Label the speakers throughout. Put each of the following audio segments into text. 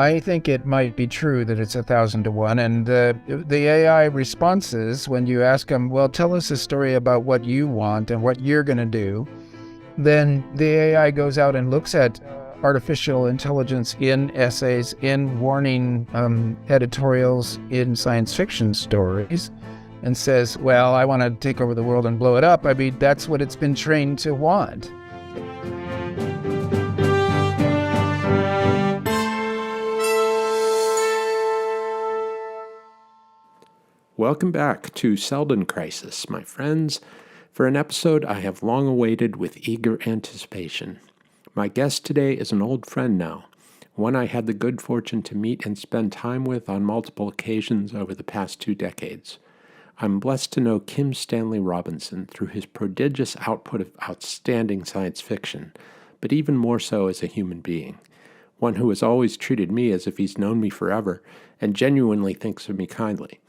Speaker 1: I think it might be true that it's 1,000 to 1. And the AI responses, when you ask them, well, tell us a story about what you want and what you're going to do, then the AI goes out and looks at artificial intelligence in essays, in warning editorials, in science fiction stories, and says, well, I want to take over the world and blow it up. I mean, that's what it's been trained to want.
Speaker 2: Welcome back to Seldon Crisis, my friends, for an episode I have long awaited with eager anticipation. My guest today is an old friend now, one I had the good fortune to meet and spend time with on multiple occasions over the past 2 decades. I'm blessed to know Kim Stanley Robinson through his prodigious output of outstanding science fiction, but even more so as a human being, one who has always treated me as if he's known me forever and genuinely thinks of me kindly.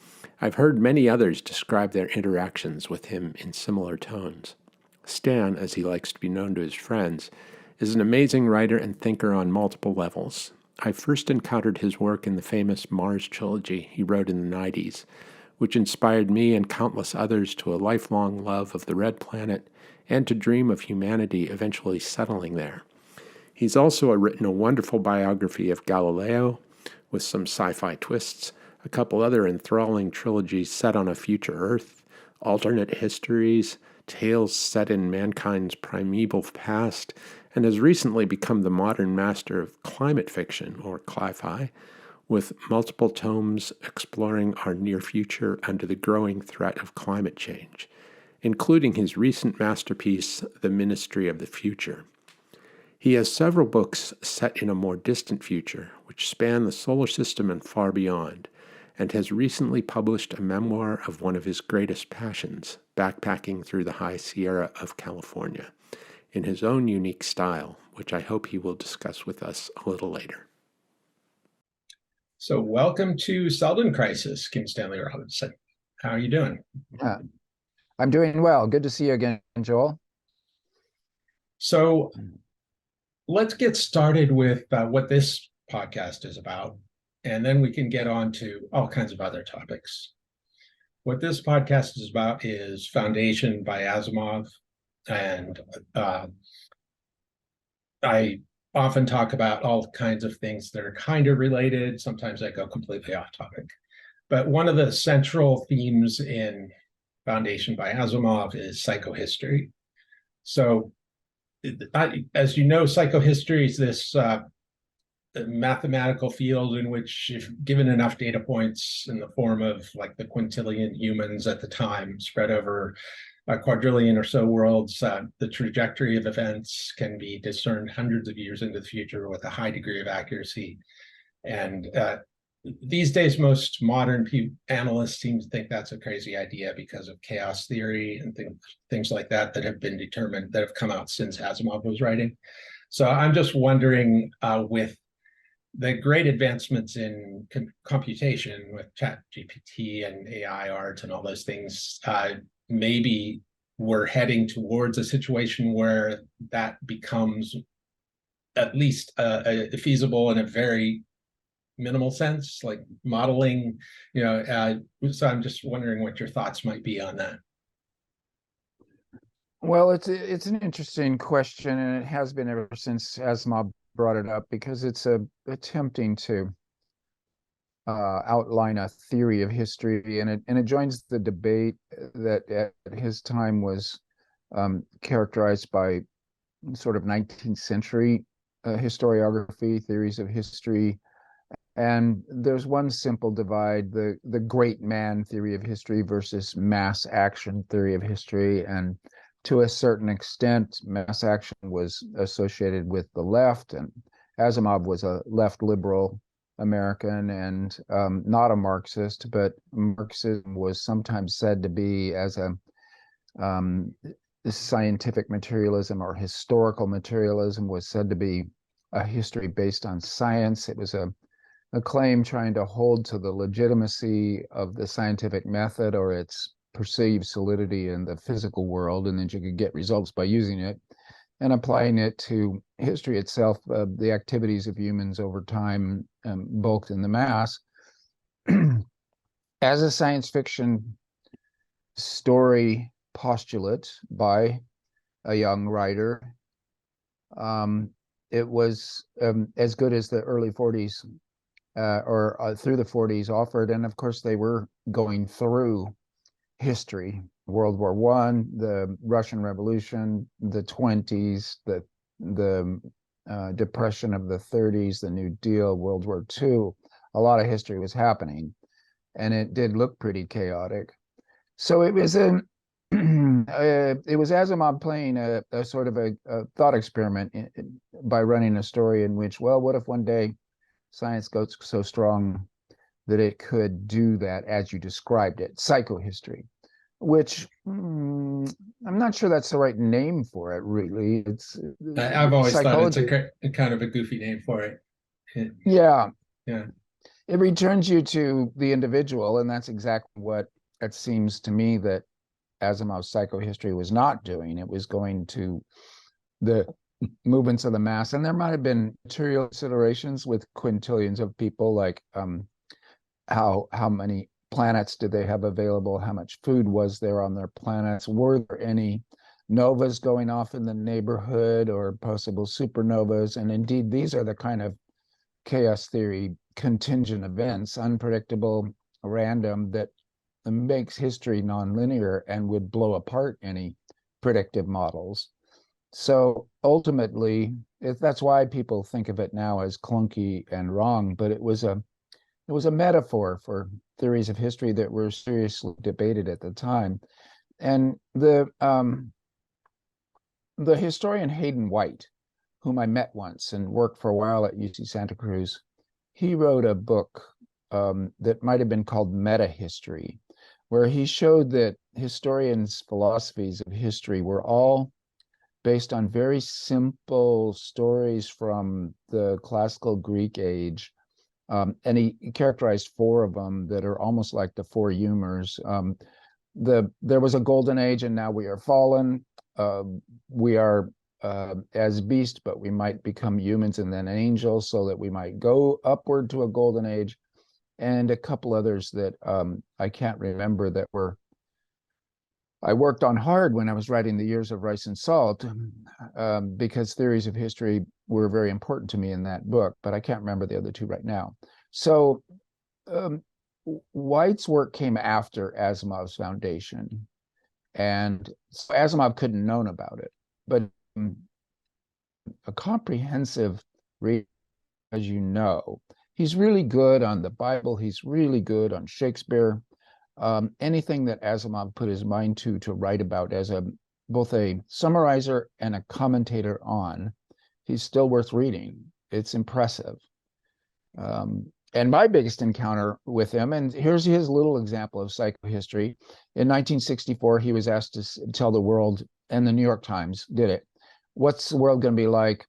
Speaker 2: I've heard many others describe their interactions with him in similar tones. Stan, as he likes to be known to his friends, is an amazing writer and thinker on multiple levels. I first encountered his work in the famous Mars trilogy he wrote in the 90s, which inspired me and countless others to a lifelong love of the Red Planet and to dream of humanity eventually settling there. He's also written a wonderful biography of Galileo, with some sci-fi twists, a couple other enthralling trilogies set on a future Earth, alternate histories, tales set in mankind's primeval past, and has recently become the modern master of climate fiction, or cli-fi, with multiple tomes exploring our near future under the growing threat of climate change, including his recent masterpiece, The Ministry of the Future. He has several books set in a more distant future, which span the solar system and far beyond, and has recently published a memoir of one of his greatest passions, backpacking through the high Sierra of California, in his own unique style, which I hope he will discuss with us a little later.
Speaker 3: So welcome to Seldon Crisis, Kim Stanley Robinson. How are you doing?
Speaker 1: I'm doing well. Good to see you again, Joel.
Speaker 3: So let's get started with what this podcast is about, and then we can get on to all kinds of other topics. What this podcast is about is Foundation by Asimov, and I often talk about all kinds of things that are kind of related. Sometimes I go completely off topic. But one of the central themes in Foundation by Asimov is psychohistory. So, as you know, psychohistory is this mathematical field in which, if given enough data points in the form of like the quintillion humans at the time spread over a quadrillion or so worlds, the trajectory of events can be discerned hundreds of years into the future with a high degree of accuracy. And these days, most modern analysts seem to think that's a crazy idea because of chaos theory and things like that have been determined, that have come out since Asimov was writing. So I'm just wondering, with the great advancements in computation with ChatGPT and AI art and all those things, maybe we're heading towards a situation where that becomes at least feasible in a very minimal sense, like modeling, so I'm just wondering what your thoughts might be on that.
Speaker 1: Well, it's an interesting question, and it has been ever since Asimov brought it up, because it's attempting to outline a theory of history, and it joins the debate that at his time was characterized by sort of 19th century historiography, theories of history. And there's one simple divide: the great man theory of history versus mass action theory of history. And to a certain extent, mass action was associated with the left, and Asimov was a left liberal American and not a Marxist, but Marxism was sometimes said to be, as a scientific materialism or historical materialism was said to be, a history based on science. It was a claim trying to hold to the legitimacy of the scientific method or its perceived solidity in the physical world, and that you could get results by using it. and applying it to history itself, the activities of humans over time, bulked in the mass. As a science fiction story postulate by a young writer, it was as good as the early 40s or through the 40s offered. And of course, they were going through history: World War I, the Russian Revolution, the 20s, the Depression of the 30s, the New Deal, World War II. A lot of history was happening, and it did look pretty chaotic. So it was it was Asimov playing a sort of a thought experiment by running a story in which, well, what if one day science goes so strong that it could do that, as you described it, psychohistory, which I'm not sure that's the right name for it, really.
Speaker 3: I've always
Speaker 1: psychology.
Speaker 3: thought it's a kind of a goofy name for it.
Speaker 1: Yeah.
Speaker 3: Yeah.
Speaker 1: It returns you to the individual, and that's exactly what it seems to me that Asimov's psychohistory was not doing. It was going to the movements of the mass, and there might have been material considerations with quintillions of people, like how many planets did they have available, how much food was there on their planets, were there any novas going off in the neighborhood or possible supernovas. And indeed, these are the kind of chaos theory contingent events, unpredictable, random, that makes history nonlinear and would blow apart any predictive models. So ultimately, that's why people think of it now as clunky and wrong, but it was a metaphor for theories of history that were seriously debated at the time. And the historian Hayden White, whom I met once and worked for a while at UC Santa Cruz, he wrote a book that might have been called Meta History, where he showed that historians' philosophies of history were all based on very simple stories from the classical Greek age. And he characterized four of them that are almost like the four humors. There was a golden age, and now we are fallen. We are as beasts, but we might become humans and then angels, so that we might go upward to a golden age. And a couple others that I can't remember that I worked on hard when I was writing The Years of Rice and Salt, because theories of history were very important to me in that book, but I can't remember the other two right now. So White's work came after Asimov's foundation, and so Asimov couldn't have known about it. But a comprehensive read, as you know, he's really good on the Bible, he's really good on Shakespeare. Anything that Asimov put his mind to write about as both a summarizer and a commentator on, he's still worth reading. It's impressive. And my biggest encounter with him, and here's his little example of psychohistory. In 1964, he was asked to tell the world, and the New York Times did it, what's the world going to be like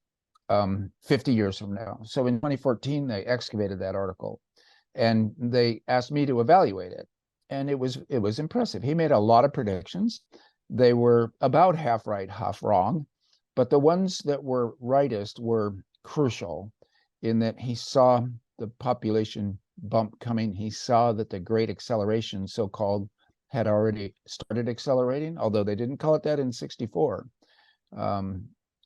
Speaker 1: 50 years from now? So in 2014, they excavated that article, and they asked me to evaluate it. And it was impressive. He made a lot of predictions. They were about half right, half wrong, but the ones that were rightest were crucial in that he saw the population bump coming. He saw that the great acceleration, so-called, had already started accelerating, although they didn't call it that in 64.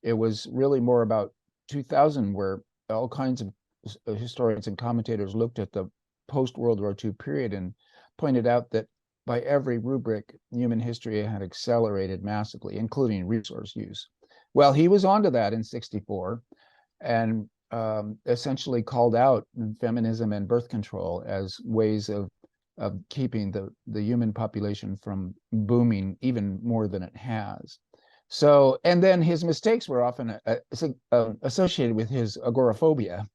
Speaker 1: It was really more about 2000, where all kinds of historians and commentators looked at the post-World War II period and pointed out that by every rubric, human history had accelerated massively, including resource use. Well, he was onto that in 64 and essentially called out feminism and birth control as ways of keeping the human population from booming even more than it has. So, and then his mistakes were often associated with his agoraphobia.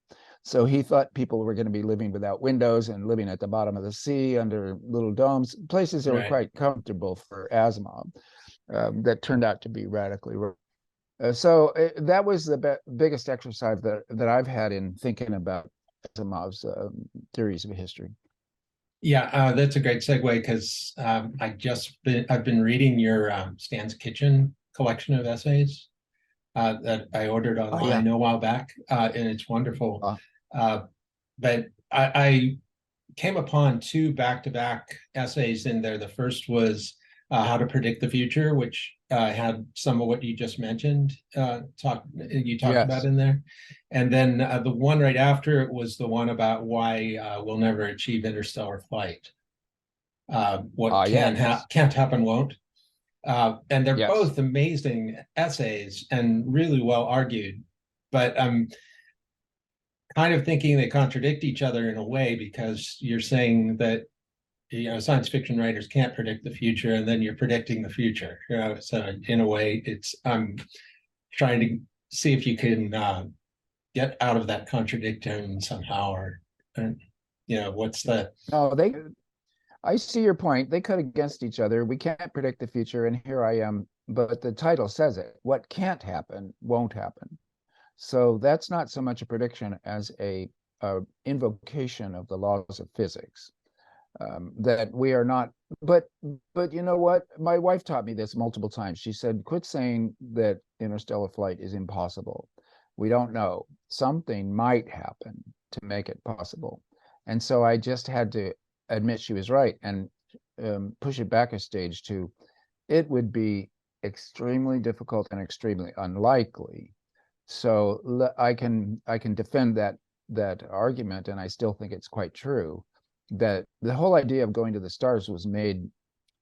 Speaker 1: So he thought people were going to be living without windows and living at the bottom of the sea under little domes, places that were quite comfortable for Asimov, that turned out to be radically wrong. So that was the biggest exercise that I've had in thinking about Asimov's theories of history.
Speaker 3: Yeah, that's a great segue, because I've been reading your Stan's Kitchen collection of essays, that I ordered
Speaker 1: Oh yeah.
Speaker 3: online a while back, and it's wonderful.
Speaker 1: Uh,
Speaker 3: Uh, but I came upon two back-to-back essays in there. The first was How to Predict the Future, which had some of what you just mentioned, you talked about
Speaker 1: yes.
Speaker 3: in there. And then the one right after it was the one about why we'll never achieve interstellar flight. What
Speaker 1: Yes.
Speaker 3: can't happen won't. And they're
Speaker 1: Yes.
Speaker 3: both amazing essays and really well argued. But I'm kind of thinking they contradict each other in a way, because you're saying that science fiction writers can't predict the future, and then you're predicting the future. So in a way, it's I'm trying to see if you can get out of that contradiction somehow, or what's the
Speaker 1: No, I see your point. They cut against each other. We can't predict the future, and here I am. But the title says it. What can't happen won't happen. So that's not so much a prediction as a invocation of the laws of physics. That we are not. But you know what? My wife taught me this multiple times. She said, "Quit saying that interstellar flight is impossible. We don't know. Something might happen to make it possible." And so I just had to admit she was right and push it back a stage to it would be extremely difficult and extremely unlikely. So I can defend that argument, and I still think it's quite true that the whole idea of going to the stars was made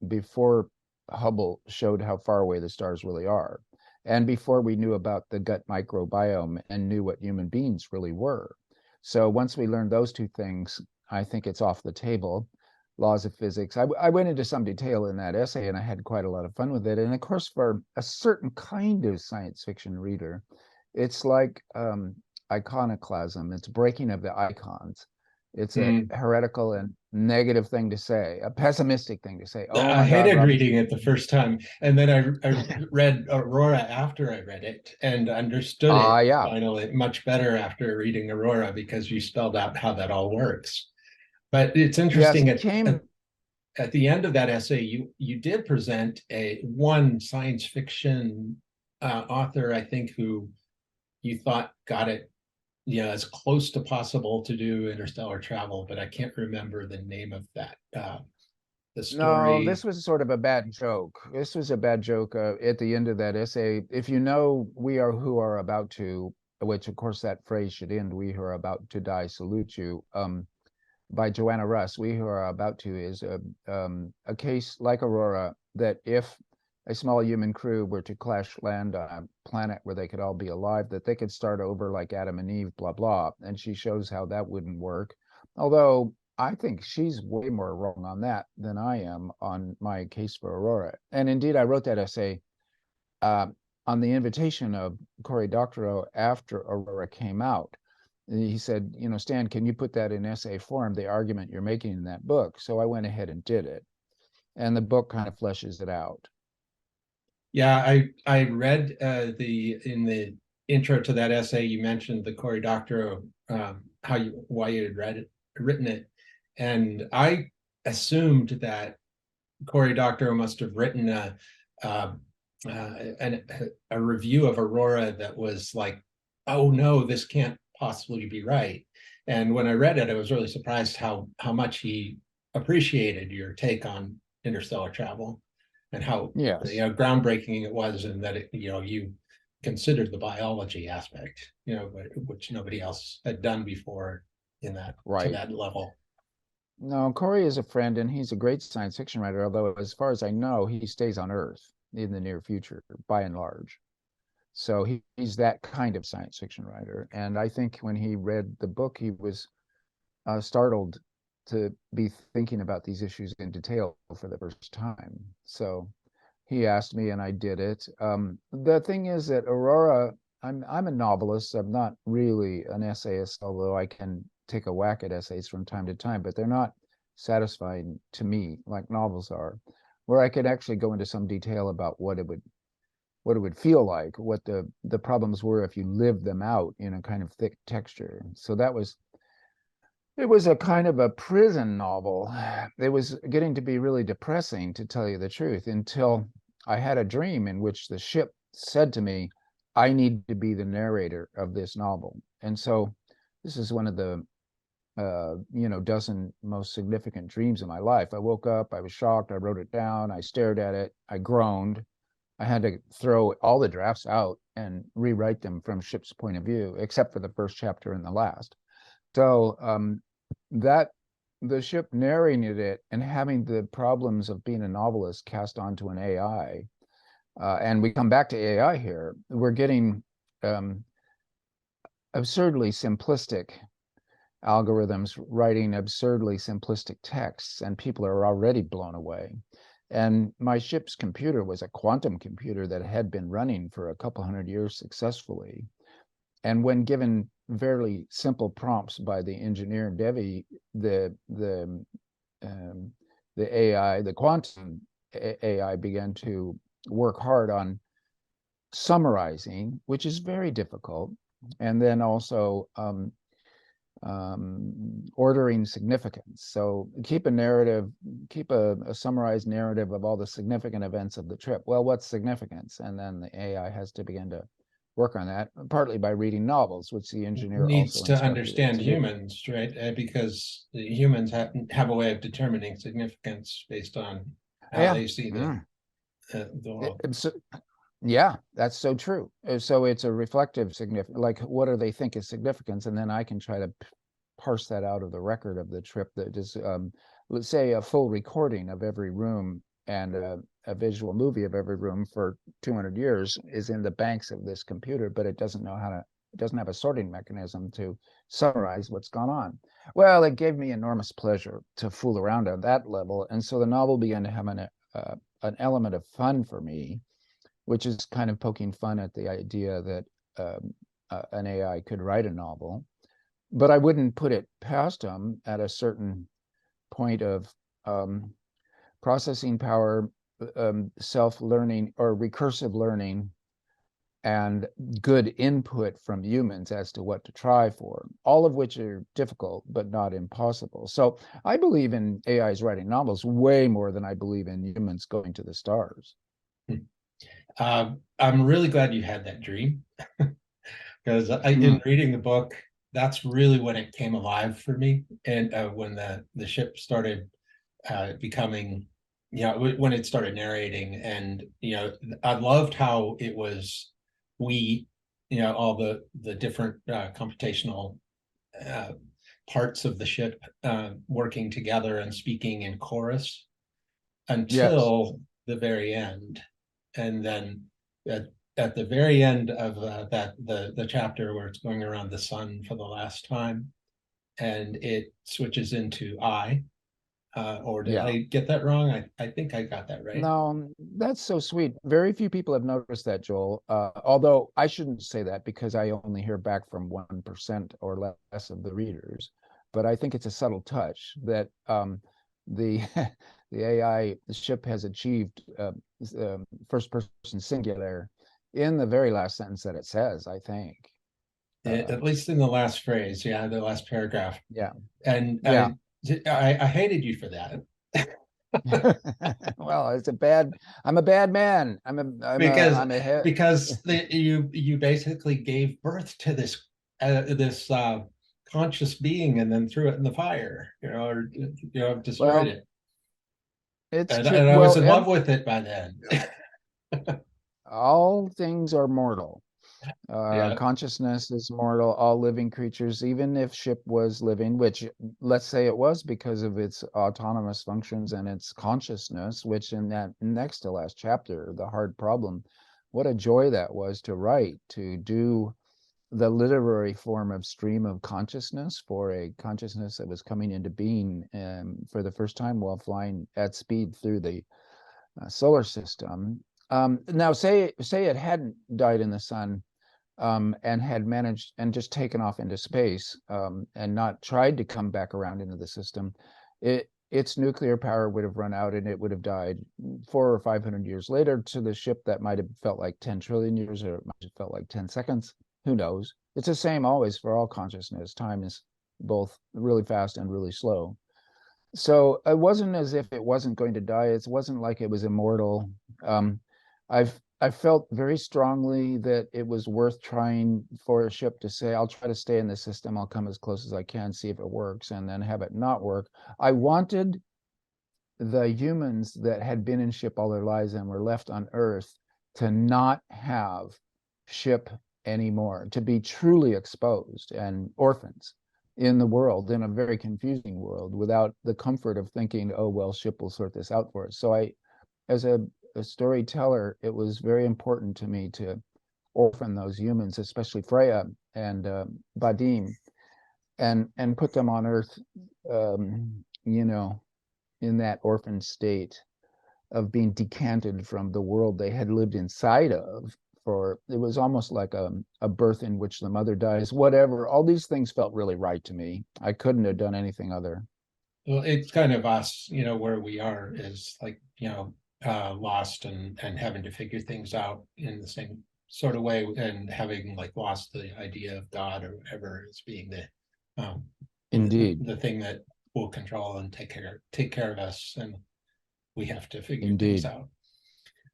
Speaker 1: before Hubble showed how far away the stars really are, and before we knew about the gut microbiome and knew what human beings really were. So once we learned those two things, I think it's off the table. Laws of physics. I went into some detail in that essay, and I had quite a lot of fun with it. And of course, for a certain kind of science fiction reader, it's like iconoclasm. It's breaking of the icons. It's a heretical and negative thing to say, a pessimistic thing to say. Oh
Speaker 3: I
Speaker 1: my God,
Speaker 3: hated
Speaker 1: Robinson.
Speaker 3: reading it the first time, and then I read Aurora after I read it and understood it
Speaker 1: Yeah.
Speaker 3: finally much better after reading Aurora, because you spelled out how that all works. But it's
Speaker 1: Yes,
Speaker 3: interesting
Speaker 1: it came.
Speaker 3: at the end of that essay, you did present a one science fiction author, I think, who you thought got it as close to possible to do interstellar travel, but I can't remember the name of that. The
Speaker 1: No,
Speaker 3: story.
Speaker 1: this was sort of a bad joke. This was a bad joke at the end of that essay. If you know, we are who are about to, which of course that phrase should end, we who are about to die salute you. By Joanna Russ, we who are about to is a case like Aurora, that if a small human crew were to crash land on a planet where they could all be alive, that they could start over like Adam and Eve, blah, blah. And she shows how that wouldn't work. Although I think she's way more wrong on that than I am on my case for Aurora. And indeed, I wrote that essay uh, on the invitation of Cory Doctorow after Aurora came out. He said, Stan, can you put that in essay form, the argument you're making in that book? So I went ahead and did it. And the book kind of fleshes it out.
Speaker 3: Yeah, I read in the intro to that essay, you mentioned the Cory Doctorow, why you had written it, and I assumed that Cory Doctorow must have written a review of Aurora that was like, oh no, this can't possibly be right. And when I read it, I was really surprised how much he appreciated your take on interstellar travel, and how
Speaker 1: Yes.
Speaker 3: groundbreaking it was, and that you considered the biology aspect, which nobody else had done before to
Speaker 1: Right.
Speaker 3: that level.
Speaker 1: No, Cory is a friend, and he's a great science fiction writer, although as far as I know, he stays on Earth in the near future, by and large. So he's that kind of science fiction writer. And I think when he read the book, he was startled to be thinking about these issues in detail for the first time. So he asked me, and I did it. The thing is that Aurora, I'm a novelist. I'm not really an essayist, although I can take a whack at essays from time to time, but they're not satisfying to me like novels are, where I could actually go into some detail about what it would feel like, what the problems were if you lived them out in a kind of thick texture. So it was a kind of a prison novel. It was getting to be really depressing, to tell you the truth, until I had a dream in which the ship said to me, I need to be the narrator of this novel. And so this is one of the dozen most significant dreams of my life. I woke up, I was shocked, I wrote it down, I stared at it, I groaned. I had to throw all the drafts out and rewrite them from Ship's point of view, except for the first chapter and the last. So that the Ship narrating it and having the problems of being a novelist cast onto an AI, and we come back to AI here, we're getting absurdly simplistic algorithms writing absurdly simplistic texts, and people are already blown away. And my Ship's computer was a quantum computer that had been running for a couple hundred years successfully. And when given fairly simple prompts by the engineer Devi, the AI, the quantum AI, began to work hard on summarizing, which is very difficult, and then also ordering significance. So keep a narrative, keep a summarized narrative of all the significant events of the trip. Well, what's significance? And then the AI has to begin to work on that, partly by reading novels, which the engineer
Speaker 3: needs
Speaker 1: also
Speaker 3: to
Speaker 1: instructed
Speaker 3: understand
Speaker 1: to do.
Speaker 3: humans, right? Because the humans have a way of determining significance based on how they see the world.
Speaker 1: Yeah, that's so true. So it's a reflective significance, like what do they think is significance? And then I can try to parse that out of the record of the trip. That is, let's say, a full recording of every room and a visual movie of every room for 200 years is in the banks of this computer, but it doesn't know how to, it doesn't have a sorting mechanism to summarize what's gone on. Well, it gave me enormous pleasure to fool around on that level. And so the novel began to have an element of fun for me, which is kind of poking fun at the idea that an AI could write a novel. But I wouldn't put it past them at a certain point of processing power, self-learning or recursive learning, and good input from humans as to what to try for, all of which are difficult but not impossible. So I believe in AIs writing novels way more than I believe in humans going to the stars.
Speaker 3: I'm really glad you had that dream, because in reading the book, that's really when it came alive for me. And when the ship started becoming, when it started narrating, and I loved how it was all the different computational parts of the ship working together and speaking in chorus until the very end. And then at the very end of the chapter where it's going around the sun for the last time, and it switches into I, or did I get that wrong? I think I got that right.
Speaker 1: No, that's so sweet. Very few people have noticed that, Joel. Although I shouldn't say that, because I only hear back from 1% or less of the readers. But I think it's a subtle touch that the the AI, the ship has achieved first person singular in the very last sentence that it says, I think.
Speaker 3: At least in the last phrase, the last paragraph.
Speaker 1: Yeah.
Speaker 3: And I hated you for that.
Speaker 1: Well, I'm a bad man.
Speaker 3: Because you basically gave birth to this conscious being and then threw it in the fire, or destroyed it.
Speaker 1: It's
Speaker 3: and
Speaker 1: true.
Speaker 3: I was in love with it by then.
Speaker 1: All things are mortal. Consciousness is mortal. All living creatures, even if ship was living, which let's say it was because of its autonomous functions and its consciousness, which in that next to last chapter, the hard problem, what a joy that was to write, to do the literary form of stream of consciousness for a consciousness that was coming into being for the first time while flying at speed through the solar system. Now, say it hadn't died in the sun and had managed and just taken off into space and not tried to come back around into the system, its nuclear power would have run out and it would have died 400 or 500 years later. To the ship, that might have felt like 10 trillion years, or it might have felt like 10 seconds. Who knows? It's the same always for all consciousness. Time is both really fast and really slow. So it wasn't as if it wasn't going to die. It wasn't like it was immortal. I've I felt very strongly that it was worth trying for a ship to say, I'll try to stay in the system, I'll come as close as I can, see if it works, and then have it not work. I wanted the humans that had been in ship all their lives and were left on Earth to not have ship anymore, to be truly exposed and orphans in the world, in a very confusing world, without the comfort of thinking, oh, well, ship will sort this out for us. So as a storyteller, it was very important to me to orphan those humans, especially Freya and Vadim, and put them on Earth, you know, in that orphan state of being decanted from the world they had lived inside of. For it was almost like a birth in which the mother dies, whatever. All these things felt really right to me. I couldn't have done anything other.
Speaker 3: Well, it's kind of us, where we are is like, lost and having to figure things out in the same sort of way, and having like lost the idea of God or whatever as being
Speaker 1: Indeed.
Speaker 3: the thing that will control and take care of us, and we have to figure
Speaker 1: Indeed.
Speaker 3: things out.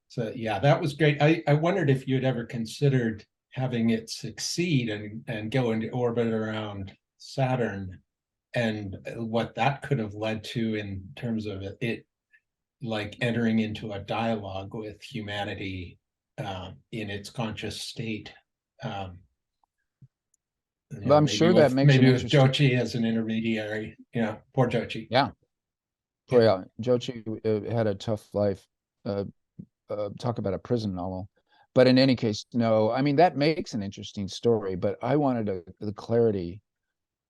Speaker 3: So yeah, that was great. I wondered if you had ever considered having it succeed and go into orbit around Saturn, and what that could have led to in terms of it like entering into a dialogue with humanity in its conscious state.
Speaker 1: But I'm sure that makes
Speaker 3: maybe
Speaker 1: an
Speaker 3: with Jochi as an intermediary. Poor Jochi.
Speaker 1: Yeah. Yeah. Jochi had a tough life. Talk about a prison novel. But in any case, no, I mean, that makes an interesting story, but I wanted the clarity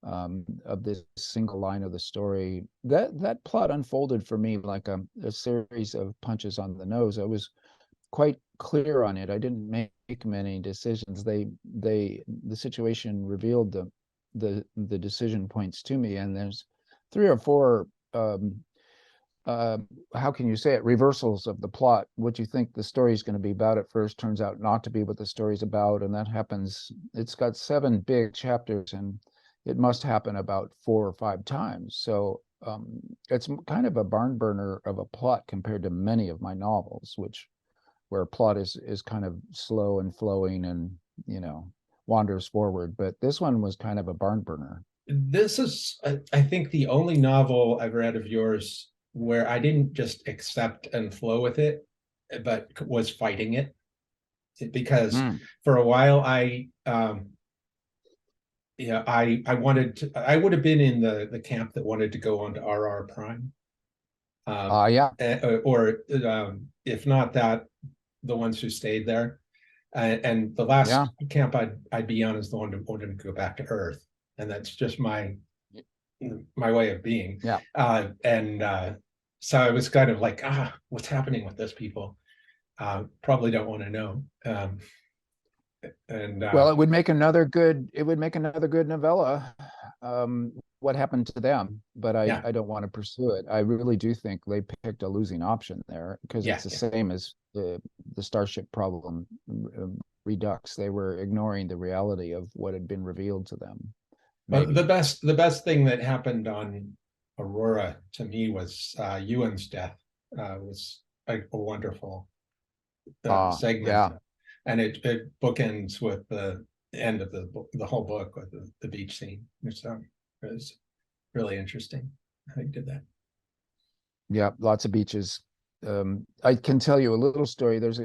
Speaker 1: of this single line of the story. That plot unfolded for me like a series of punches on the nose. I was quite clear on it. I didn't make many decisions. The situation revealed the decision points to me, and there's 3 or 4 how can you say it, reversals of the plot. What you think the story is going to be about at first turns out not to be what the story's about, and that happens. It's got 7 big chapters, and it must happen about 4 or 5 times. So it's kind of a barn burner of a plot compared to many of my novels, where plot is kind of slow and flowing and wanders forward. But this one was kind of a barn burner.
Speaker 3: This is, I think, the only novel I've read of yours where I didn't just accept and flow with it, but was fighting it. Because for a while I wanted to, I would have been in the camp that wanted to go on to RR Prime.
Speaker 1: Yeah.
Speaker 3: Or if not that, the ones who stayed there. And the last camp I'd be on is the one that wanted to go back to Earth. And that's just my way of being.
Speaker 1: Yeah.
Speaker 3: So I was kind of like, what's happening with those people? Probably don't want to know. Well,
Speaker 1: it would make another good novella. What happened to them? But I don't want to pursue it. I really do think they picked a losing option there, because it's the same as the Starship Problem Redux. They were ignoring the reality of what had been revealed to them.
Speaker 3: But the best thing that happened on Aurora to me was Ewan's death. Was a wonderful segment. Yeah. And it bookends with the end of the whole book with the beach scene, which was really interesting how you did that.
Speaker 1: Yeah, lots of beaches. I can tell you a little story. There's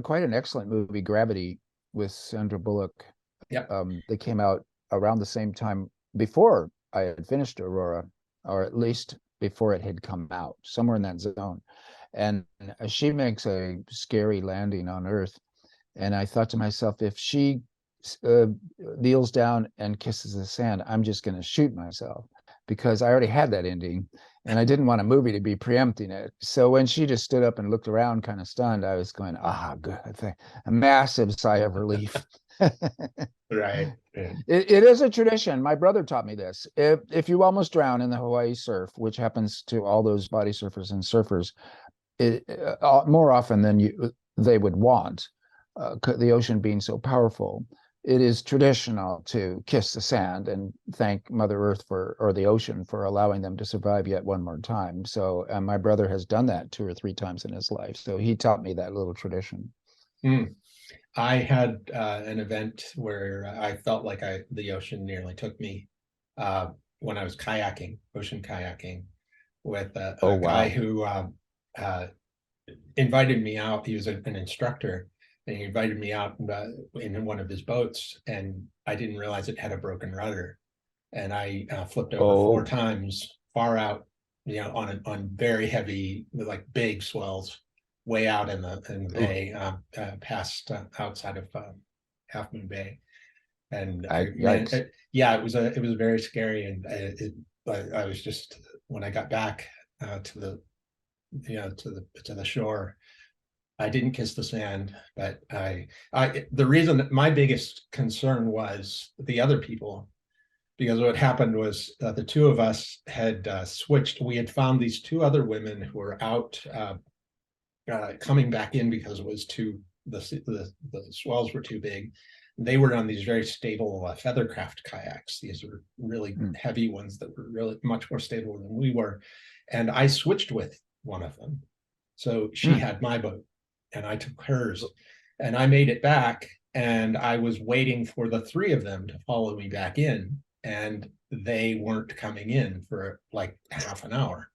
Speaker 1: quite an excellent movie, Gravity, with Sandra Bullock.
Speaker 3: Yeah.
Speaker 1: They came out around the same time before I had finished Aurora, or at least before it had come out, somewhere in that zone. And she makes a scary landing on Earth. And I thought to myself, if she kneels down and kisses the sand, I'm just going to shoot myself, because I already had that ending and I didn't want a movie to be preempting it. So when she just stood up and looked around kind of stunned, I was going, good. A massive sigh of relief.
Speaker 3: Right.
Speaker 1: It is a tradition. My brother taught me this. If you almost drown in the Hawaii surf, which happens to all those body surfers and surfers, more often than they would want, the ocean being so powerful, it is traditional to kiss the sand and thank Mother Earth or the ocean for allowing them to survive yet one more time. So my brother has done that 2 or 3 times in his life. So he taught me that little tradition.
Speaker 3: I had an event where I felt like the ocean nearly took me when I was kayaking, ocean kayaking, with
Speaker 1: Oh,
Speaker 3: a guy
Speaker 1: wow.
Speaker 3: who uh, invited me out. He was an instructor, and he invited me out in one of his boats, and I didn't realize it had a broken rudder, and I flipped over 4
Speaker 1: Oh,
Speaker 3: times far out, on very heavy, like big swells, way out in the
Speaker 1: ooh,
Speaker 3: bay, past outside of Half Moon Bay, and
Speaker 1: yikes.
Speaker 3: yeah, it was very scary, and I was just when I got back to the to the shore. I didn't kiss the sand, but the reason that my biggest concern was the other people, because what happened was the two of us had switched. We had found these 2 other women who were out coming back in because it was the swells were too big. They were on these very stable feathercraft kayaks. These were really heavy ones that were really much more stable than we were. And I switched with one of them. So she had my boat and I took hers, and I made it back, and I was waiting for the 3 of them to follow me back in, and they weren't coming in for like half an hour.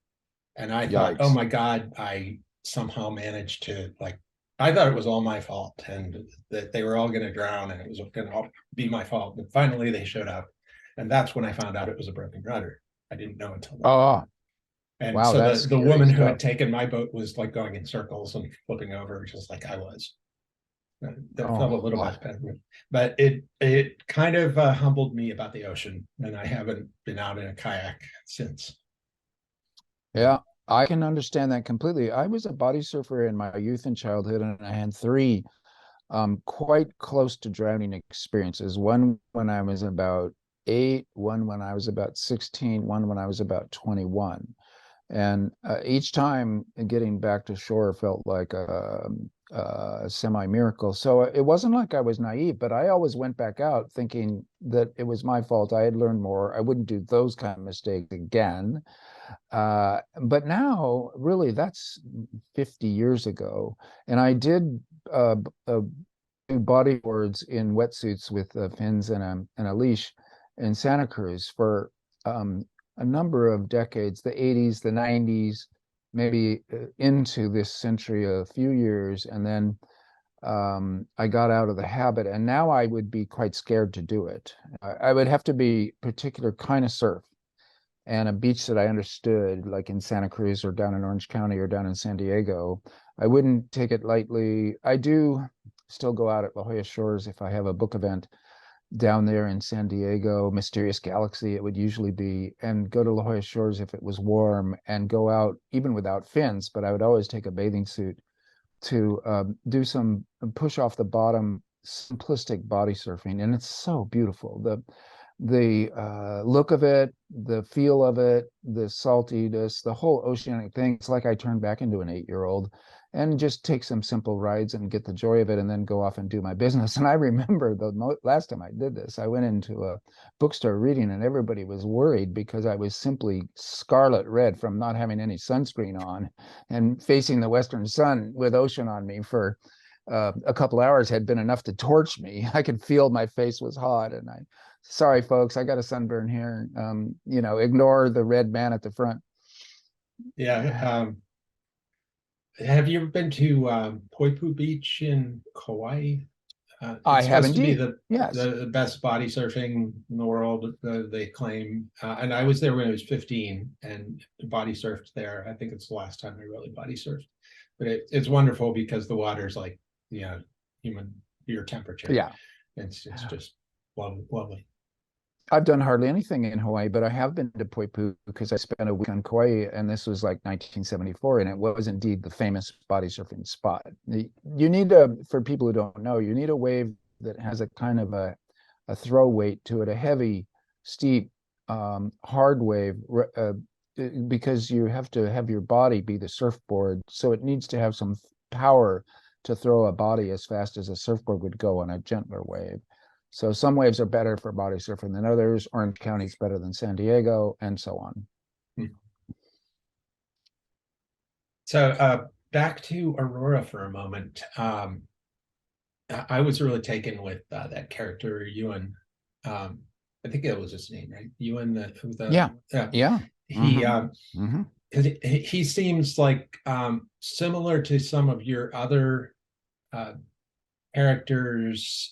Speaker 3: And I thought, oh
Speaker 1: Yikes.
Speaker 3: my God, I somehow managed to I thought it was all my fault and that they were all going to drown and it was going to all be my fault. But finally they showed up. And that's when I found out it was a broken rudder. I didn't know until then.
Speaker 1: Oh,
Speaker 3: And
Speaker 1: wow,
Speaker 3: so
Speaker 1: that's
Speaker 3: the
Speaker 1: scary
Speaker 3: woman who
Speaker 1: stuff.
Speaker 3: had taken my boat was like going in circles and flipping over just like I was. That felt a
Speaker 1: Oh,
Speaker 3: little
Speaker 1: wow.
Speaker 3: bit better. But it kind of humbled me about the ocean. And I haven't been out in a kayak since.
Speaker 1: Yeah, I can understand that completely. I was a body surfer in my youth and childhood, and I had 3 quite close to drowning experiences. One when I was about 8, one when I was about 16, one when I was about 21. And each time getting back to shore felt like a semi miracle. So it wasn't like I was naive, but I always went back out thinking that it was my fault. I had learned more. I wouldn't do those kind of mistakes again. But now, really, that's 50 years ago. And I did do bodyboards in wetsuits with fins and a leash in Santa Cruz for a number of decades, the 80s, the 90s, maybe into this century, a few years. And then I got out of the habit, and now I would be quite scared to do it. I would have to be particular kind of surf and a beach that I understood, like in Santa Cruz or down in Orange County or down in San Diego. I wouldn't take it lightly. I do still go out at La Jolla Shores if I have a book event down there in San Diego, Mysterious Galaxy, it would usually be, and go to La Jolla Shores if it was warm and go out even without fins, but I would always take a bathing suit to do some push off the bottom simplistic body surfing. And it's so beautiful. The look of it, the feel of it, the saltiness, the whole oceanic thing. It's like I turned back into an 8-year-old and just take some simple rides and get the joy of it and then go off and do my business. And I remember the last time I did this, I went into a bookstore reading and everybody was worried because I was simply scarlet red from not having any sunscreen on and facing the western sun with ocean on me for a couple hours had been enough to torch me. I could feel my face was hot, and sorry folks, I got a sunburn here. Ignore the red man at the front.
Speaker 3: Yeah. Have you ever been to Poipu Beach in Kauai?
Speaker 1: I
Speaker 3: It's
Speaker 1: have
Speaker 3: supposed to be
Speaker 1: indeed. Yes.
Speaker 3: the best body surfing in the world, they claim. And I was there when I was 15 and body surfed there. I think it's the last time I really body surfed. But it's wonderful because the water's like, human your temperature.
Speaker 1: Yeah.
Speaker 3: It's just lovely.
Speaker 1: I've done hardly anything in Hawaii, but I have been to Poipu because I spent a week on Kauai, and this was like 1974, and it was indeed the famous body surfing spot. You need for people who don't know, you need a wave that has a kind of a throw weight to it, a heavy, steep, hard wave, because you have to have your body be the surfboard. So it needs to have some power to throw a body as fast as a surfboard would go on a gentler wave. So some waves are better for body surfing than others. Orange County is better than San Diego, and so on.
Speaker 3: So back to Aurora for a moment. I was really taken with that character Ewan. I think that was his name, right? Ewan,
Speaker 1: Yeah, yeah.
Speaker 3: he
Speaker 1: Hmm. Hmm.
Speaker 3: he seems like similar to some of your other uh, characters,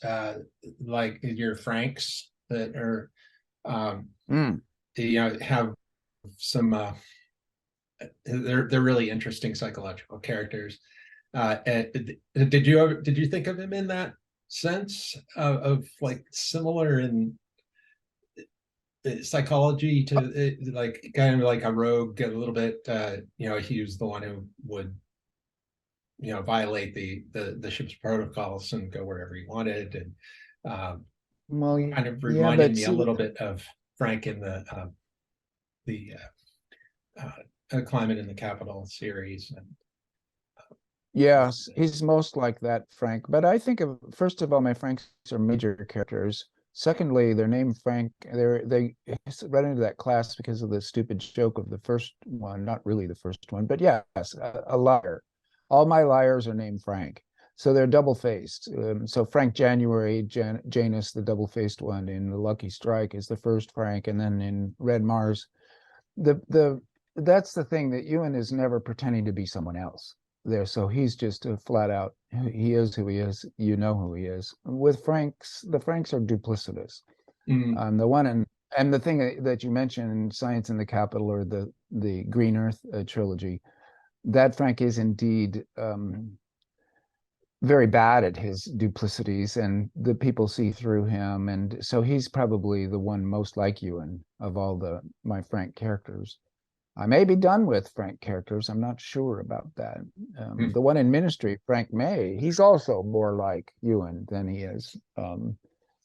Speaker 3: like your Franks that are um,
Speaker 1: Mm.
Speaker 3: have some they're really interesting psychological characters. Did you think of him in that sense of like similar in psychology to like kind of like a rogue a little bit? He was the one who would violate the ship's protocols and go wherever he wanted, and
Speaker 1: Well,
Speaker 3: kind of
Speaker 1: yeah,
Speaker 3: reminded
Speaker 1: but
Speaker 3: me a
Speaker 1: see,
Speaker 3: little bit of Frank in the Climate in the Capital series. And
Speaker 1: yes, he's most like that, Frank. But I think of, first of all, my Franks are major characters. Secondly, they're named Frank. They run into that class because of the stupid joke of the first one, not really the first one, but yes, a liar. All my liars are named Frank. So they're double-faced. So Frank January, Janus, the double-faced one in The Lucky Strike is the first Frank, and then in Red Mars, the that's the thing, that Ewan is never pretending to be someone else there. So he's just a flat out, he is who he is. You know who he is. With Franks, the Franks are duplicitous.
Speaker 3: mm,
Speaker 1: The one and the thing that you mentioned, Science in the Capital, or the Green Earth trilogy, that Frank is indeed very bad at his duplicities, and the people see through him, and so he's probably the one most like Ewan of all the my Frank characters. I may be done with Frank characters. I'm not sure about that.
Speaker 3: mm,
Speaker 1: The one in Ministry, Frank May, he's also more like Ewan than he is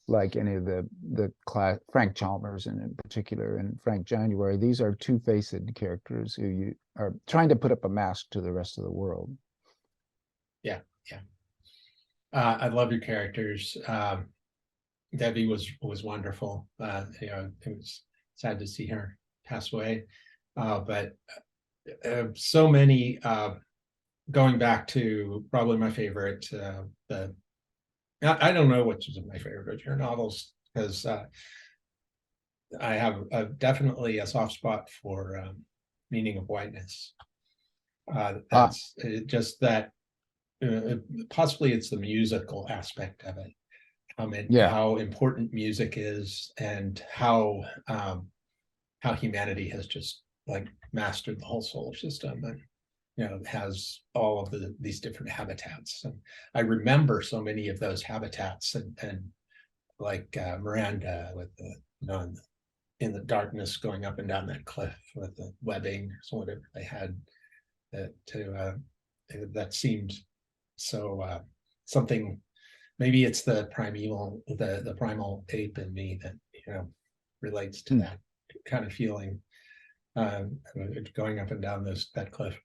Speaker 1: like any of the class. Frank Chalmers, in particular, and Frank January. These are two-faced characters who you are trying to put up a mask to the rest of the world.
Speaker 3: yeah, yeah. I love your characters. Debbie was wonderful. It was sad to see her pass away, but so many. Going back to probably my favorite, the I don't know which is my favorite of your novels, because I have definitely a soft spot for Meaning of Whiteness.
Speaker 1: Ah,
Speaker 3: That's just that. Possibly it's the musical aspect of it.
Speaker 1: yeah.
Speaker 3: How important music is, and how humanity has just like mastered the whole solar system, and has all of these different habitats. And I remember so many of those habitats, and like Miranda with the in the darkness going up and down that cliff with the webbing or whatever they had, that seemed so something. Maybe it's the primeval, the primal ape in me that relates to
Speaker 1: Hmm.
Speaker 3: that kind of feeling, going up and down that cliff.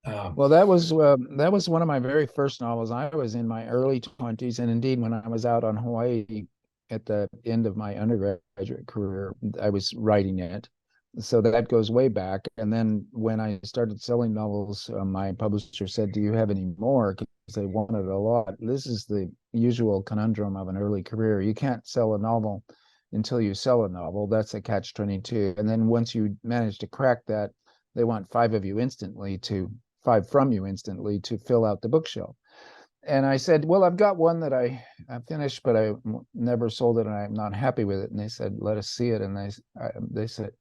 Speaker 1: Well, that was one of my very first novels. I was in my early 20s, and indeed, when I was out on Hawaii at the end of my undergraduate career, I was writing it. So that goes way back. And then when I started selling novels, my publisher said, "Do you have any more?" Because they wanted a lot. This is the usual conundrum of an early career. You can't sell a novel until you sell a novel. That's a catch-22. And then once you manage to crack that, they want five from you instantly to fill out the bookshelf. And I said, "Well, I've got one that I finished, but I never sold it, and I'm not happy with it." And they said, "Let us see it." And they said,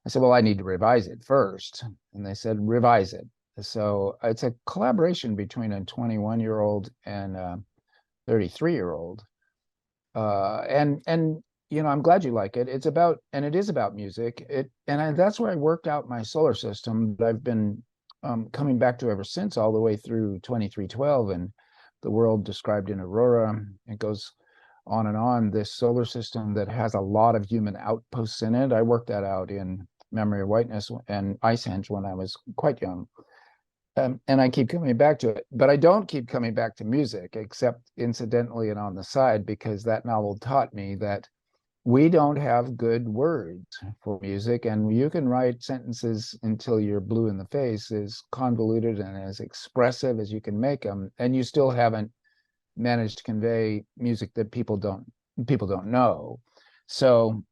Speaker 1: I said, "Well, I need to revise it first." And they said, "Revise it." So it's a collaboration between a 21-year-old and a 33-year-old. And I'm glad you like it. It is about music. That's where I worked out my solar system that I've been coming back to ever since, all the way through 2312 and the world described in Aurora. It goes on and on. This solar system that has a lot of human outposts in it. I worked that out in Memory of Whiteness and Icehenge when I was quite young. And I keep coming back to it, but I don't keep coming back to music, except incidentally and on the side, because that novel taught me that we don't have good words for music, and you can write sentences until you're blue in the face, as convoluted and as expressive as you can make them, and you still haven't manage to convey music that people don't know. So,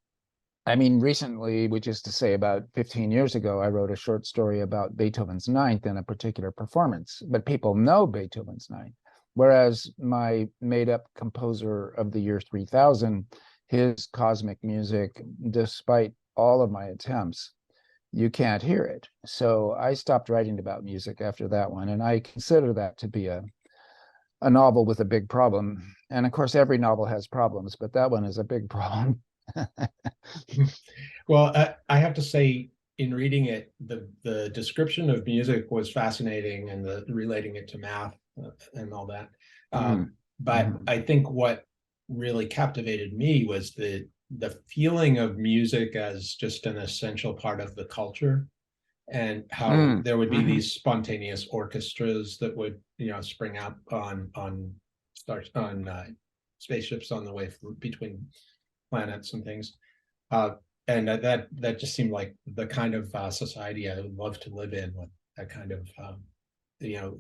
Speaker 1: I mean, recently, which is to say about 15 years ago, I wrote a short story about Beethoven's Ninth in a particular performance, but people know Beethoven's Ninth. Whereas my made-up composer of the year 3000, his cosmic music, despite all of my attempts, you can't hear it. So I stopped writing about music after that one, and I consider that to be a novel with a big problem. And of course, every novel has problems, but that one is a big problem.
Speaker 3: Well, I have to say, in reading it, the description of music was fascinating, and the relating it to math and all that. But I think what really captivated me was the feeling of music as just an essential part of the culture, and how there would be these spontaneous orchestras that would, spring up on spaceships on the way between planets and things. And that just seemed like the kind of society I would love to live in, with that kind of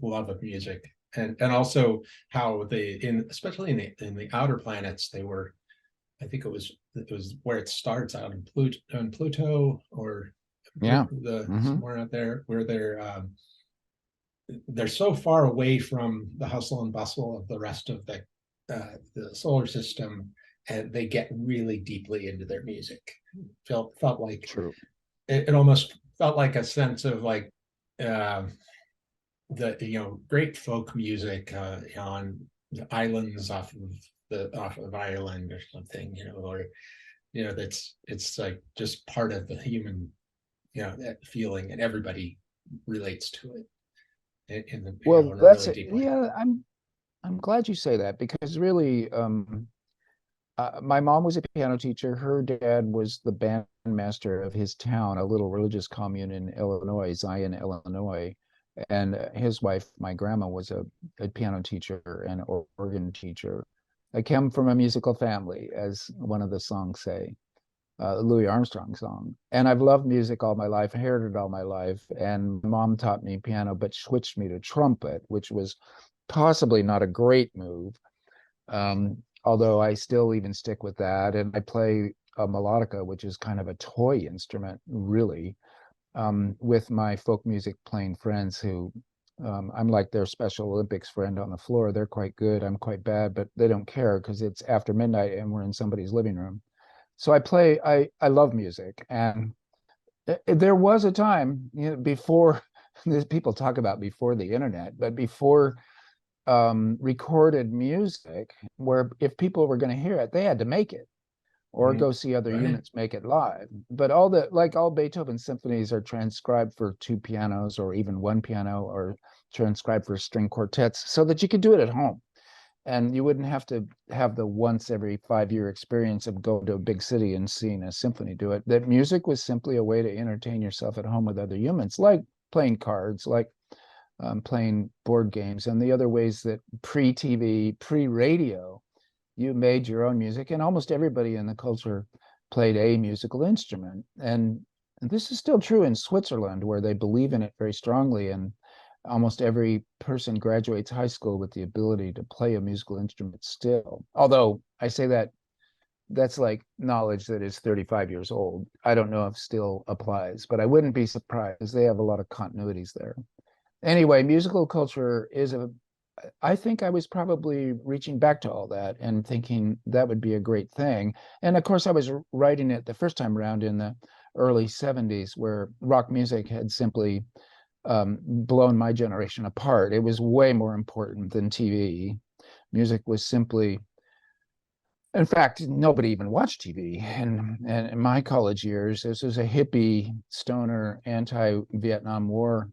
Speaker 3: love of music, and also how especially in the outer planets, they were, I think it was where it starts out on Pluto, or somewhere out there, where they're so far away from the hustle and bustle of the rest of the solar system, and they get really deeply into their music. Felt like
Speaker 1: True.
Speaker 3: It almost felt like a sense of like the great folk music on the islands off of Ireland or something, or it's like just part of the human, that feeling, and everybody relates to it.
Speaker 1: Well, that's it. Yeah, I'm glad you say that, because really, my mom was a piano teacher. Her dad was the bandmaster of his town, a little religious commune in Illinois, Zion, Illinois. And his wife, my grandma, was a piano teacher and organ teacher. I came from a musical family, as one of the songs say, Louis Armstrong song. And I've loved music all my life, heard it all my life. And mom taught me piano, but switched me to trumpet, which was possibly not a great move. Although I still even stick with that. And I play a melodica, which is kind of a toy instrument, really, with my folk music playing friends who, I'm like their Special Olympics friend on the floor. They're quite good. I'm quite bad, but they don't care because it's after midnight and we're in somebody's living room. So I love music. And there was a time, before, people talk about before the internet, but before recorded music, where if people were going to hear it, they had to make it or go see other units make it live. But all Beethoven symphonies are transcribed for two pianos or even one piano, or transcribed for string quartets, so that you could do it at home. And you wouldn't have to have the once every 5-year experience of going to a big city and seeing a symphony do it. That music was simply a way to entertain yourself at home with other humans, like playing cards, like playing board games, and the other ways that pre-TV, pre-radio, you made your own music. And almost everybody in the culture played a musical instrument. And this is still true in Switzerland, where they believe in it very strongly. And almost every person graduates high school with the ability to play a musical instrument still. Although I say that's like knowledge that is 35 years old. I don't know if still applies, but I wouldn't be surprised. They have a lot of continuities there. Anyway, musical culture I think I was probably reaching back to all that and thinking that would be a great thing. And of course, I was writing it the first time around in the early 70s, where rock music had simply blown my generation apart. It was way more important than TV. Music was simply, in fact, nobody even watched TV. And in my college years, this was a hippie, stoner, anti-Vietnam War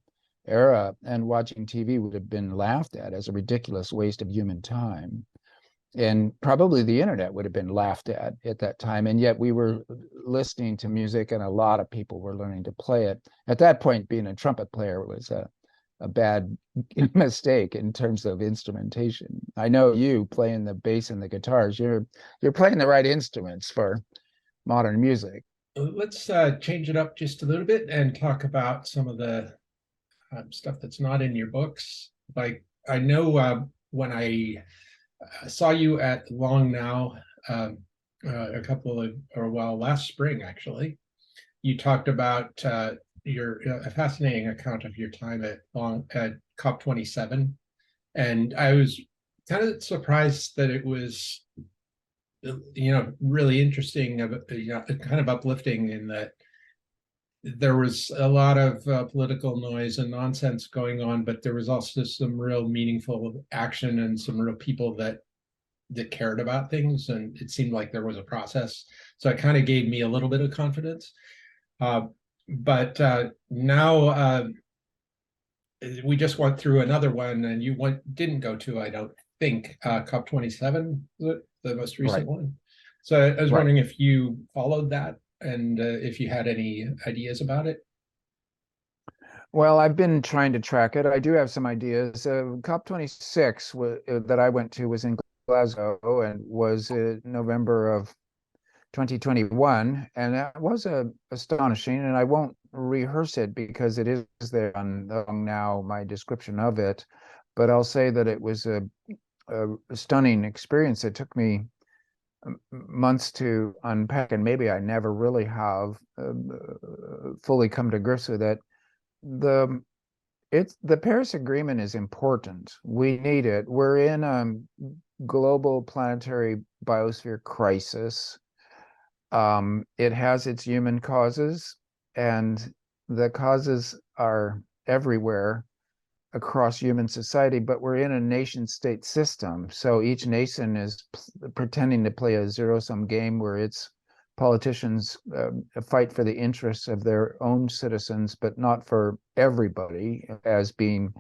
Speaker 1: era, and watching TV would have been laughed at as a ridiculous waste of human time. And probably the internet would have been laughed at that time. And yet we were listening to music, and a lot of people were learning to play it. At that point, being a trumpet player was a bad mistake in terms of instrumentation. I know you playing the bass and the guitars, you're playing the right instruments for modern music.
Speaker 3: Let's change it up just a little bit and talk about some of the stuff that's not in your books. Like, I know when I I saw you at Long Now last spring, actually. You talked about your a fascinating account of your time at COP27, and I was kind of surprised that it was, really interesting, kind of uplifting in that there was a lot of political noise and nonsense going on, but there was also some real meaningful action and some real people that cared about things, and it seemed like there was a process. So it kind of gave me a little bit of confidence. But now we just went through another one, and you didn't go to, I don't think, COP27, the most recent one. So I was wondering if you followed that and if you had any ideas about it.
Speaker 1: Well, I've been trying to track it. I do have some ideas. COP26 that I went to was in Glasgow and was November of 2021, and that was astonishing. And I won't rehearse it because it is there on now, my description of it. But I'll say that it was a stunning experience. It took me months to unpack, and maybe I never really have fully come to grips with it. The Paris Agreement is important. We need it. We're in a global planetary biosphere crisis. It has its human causes, and the causes are everywhere across human society, but we're in a nation state system. So each nation is pretending to play a zero-sum game where its politicians fight for the interests of their own citizens, but not for everybody, as being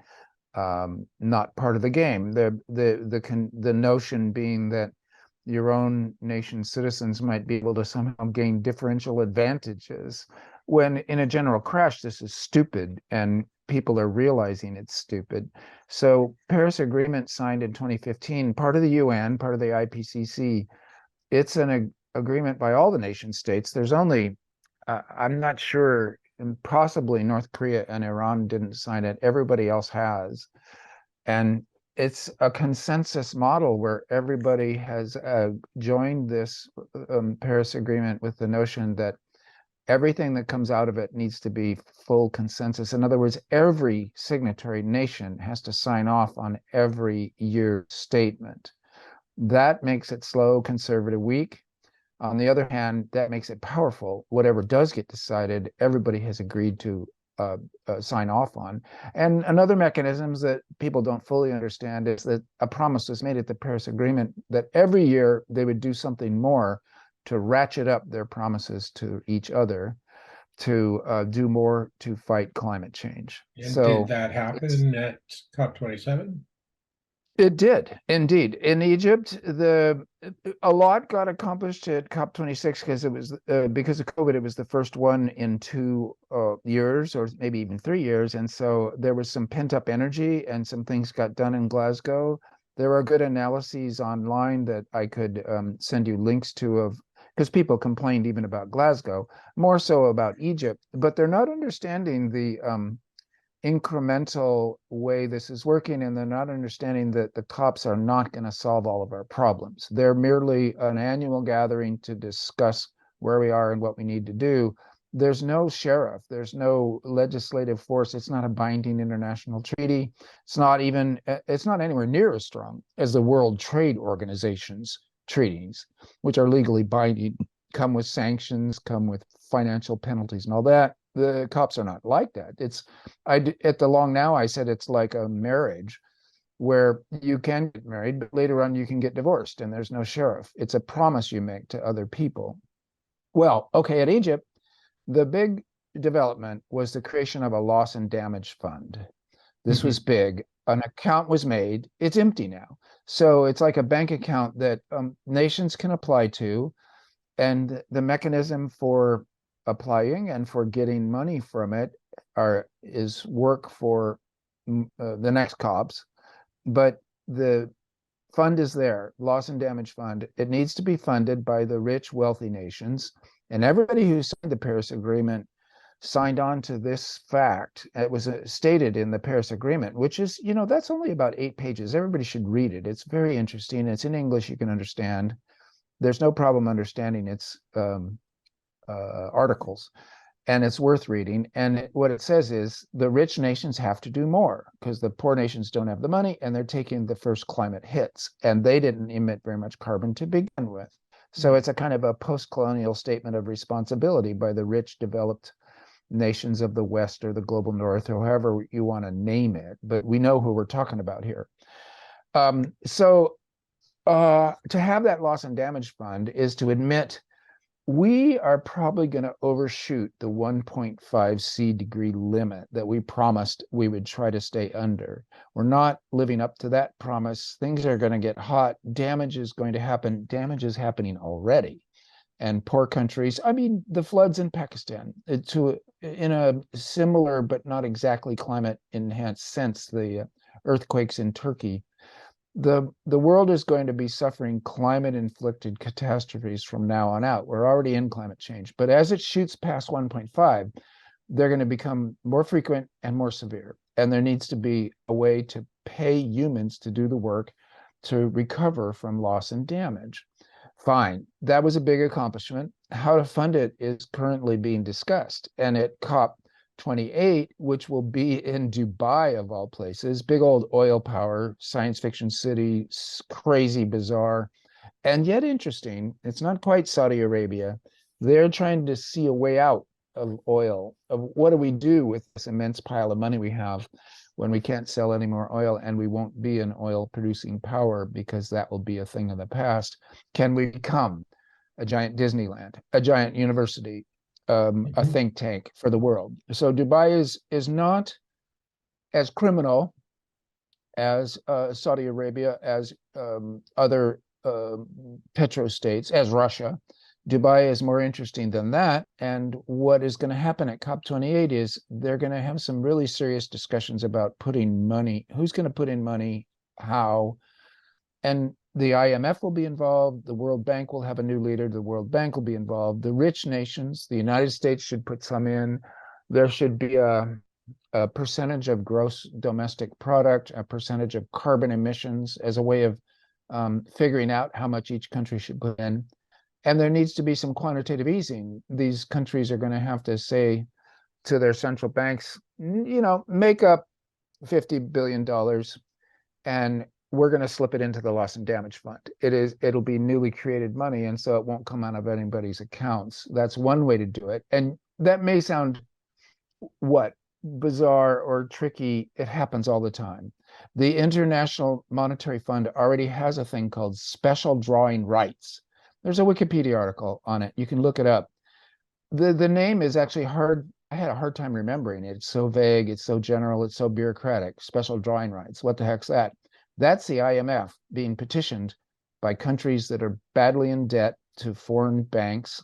Speaker 1: not part of the game. The notion being that your own nation's citizens might be able to somehow gain differential advantages, when in a general crash, this is stupid, and people are realizing it's stupid. So Paris Agreement signed in 2015, part of the UN, part of the IPCC. It's an agreement by all the nation states. There's only, I'm not sure, possibly North Korea and Iran didn't sign it. Everybody else has. And it's a consensus model where everybody has joined this Paris Agreement with the notion that everything that comes out of it needs to be full consensus. In other words, every signatory nation has to sign off on every year's statement. That makes it slow, conservative, weak. On the other hand, that makes it powerful. Whatever does get decided, everybody has agreed to sign off on. And another mechanism that people don't fully understand is that a promise was made at the Paris Agreement that every year they would do something more to ratchet up their promises to each other, to do more to fight climate change.
Speaker 3: And
Speaker 1: so
Speaker 3: did that happen at COP27?
Speaker 1: It did indeed. In Egypt, a lot got accomplished at COP26 because it was because of COVID. It was the first one in 2 years, or maybe even 3 years, and so there was some pent up energy, and some things got done in Glasgow. There are good analyses online that I could send you links to, of because people complained even about Glasgow, more so about Egypt, but they're not understanding the incremental way this is working, and they're not understanding that the COPs are not going to solve all of our problems. They're merely an annual gathering to discuss where we are and what we need to do. There's no sheriff, there's no legislative force. It's not a binding international treaty. It's not anywhere near as strong as the World Trade Organization's treaties, which are legally binding, come with sanctions, come with financial penalties and all that. The COPs are not like that. At the Long Now, I said it's like a marriage where you can get married, but later on you can get divorced, and there's no sheriff. It's a promise you make to other people. Well, okay, at Egypt, the big development was the creation of a loss and damage fund. This was big. An account was made. It's empty now. So it's like a bank account that nations can apply to, and the mechanism for applying and for getting money from it is work for the next COPs. But the fund is there, loss and damage fund. It needs to be funded by the rich, wealthy nations. And everybody who signed the Paris Agreement signed on to this fact. It was stated in the Paris Agreement, which is, that's only about 8 pages. Everybody should read it. It's very interesting. It's in English, you can understand. There's no problem understanding its articles, and it's worth reading. And what it says is the rich nations have to do more because the poor nations don't have the money, and they're taking the first climate hits, and they didn't emit very much carbon to begin with. So it's a kind of a post-colonial statement of responsibility by the rich, developed nations of the West or the global North, or however you want to name it. But we know who we're talking about here. So to have that loss and damage fund is to admit we are probably going to overshoot the 1.5 C degree limit that we promised we would try to stay under. We're not living up to that promise. Things are going to get hot. Damage is going to happen. Damage is happening already. And poor countries, I mean, the floods in Pakistan, in a similar but not exactly climate enhanced sense, the earthquakes in Turkey, the world is going to be suffering climate inflicted catastrophes from now on out. We're already in climate change, but as it shoots past 1.5, they're going to become more frequent and more severe. And there needs to be a way to pay humans to do the work to recover from loss and damage. Fine, that was a big accomplishment. How to fund it is currently being discussed. And at COP28, which will be in Dubai of all places, big old oil power, science fiction city, crazy, bizarre, and yet interesting. It's not quite Saudi Arabia. They're trying to see a way out of oil, of what do we do with this immense pile of money we have when we can't sell any more oil and we won't be an oil producing power because that will be a thing of the past. Can we become a giant Disneyland, a giant university, a think tank for the world? So Dubai is not as criminal as Saudi Arabia, as other petrostates, as Russia. Dubai is more interesting than that. And what is going to happen at COP28 is they're going to have some really serious discussions about putting money, who's going to put in money, how, and the IMF will be involved. The World Bank will have a new leader. The World Bank will be involved. The rich nations, the United States should put some in. There should be a percentage of gross domestic product, a percentage of carbon emissions as a way of figuring out how much each country should put in. And there needs to be some quantitative easing. These countries are going to have to say to their central banks, make up $50 billion and we're going to slip it into the loss and damage fund. It'll be newly created money, and so it won't come out of anybody's accounts. That's one way to do it. And that may sound bizarre or tricky. It happens all the time. The International Monetary Fund already has a thing called special drawing rights. There's a Wikipedia article on it. You can look it up. The name is actually hard. I had a hard time remembering it. It's so vague. It's so general. It's so bureaucratic. Special drawing rights. What the heck's that? That's the IMF being petitioned by countries that are badly in debt to foreign banks,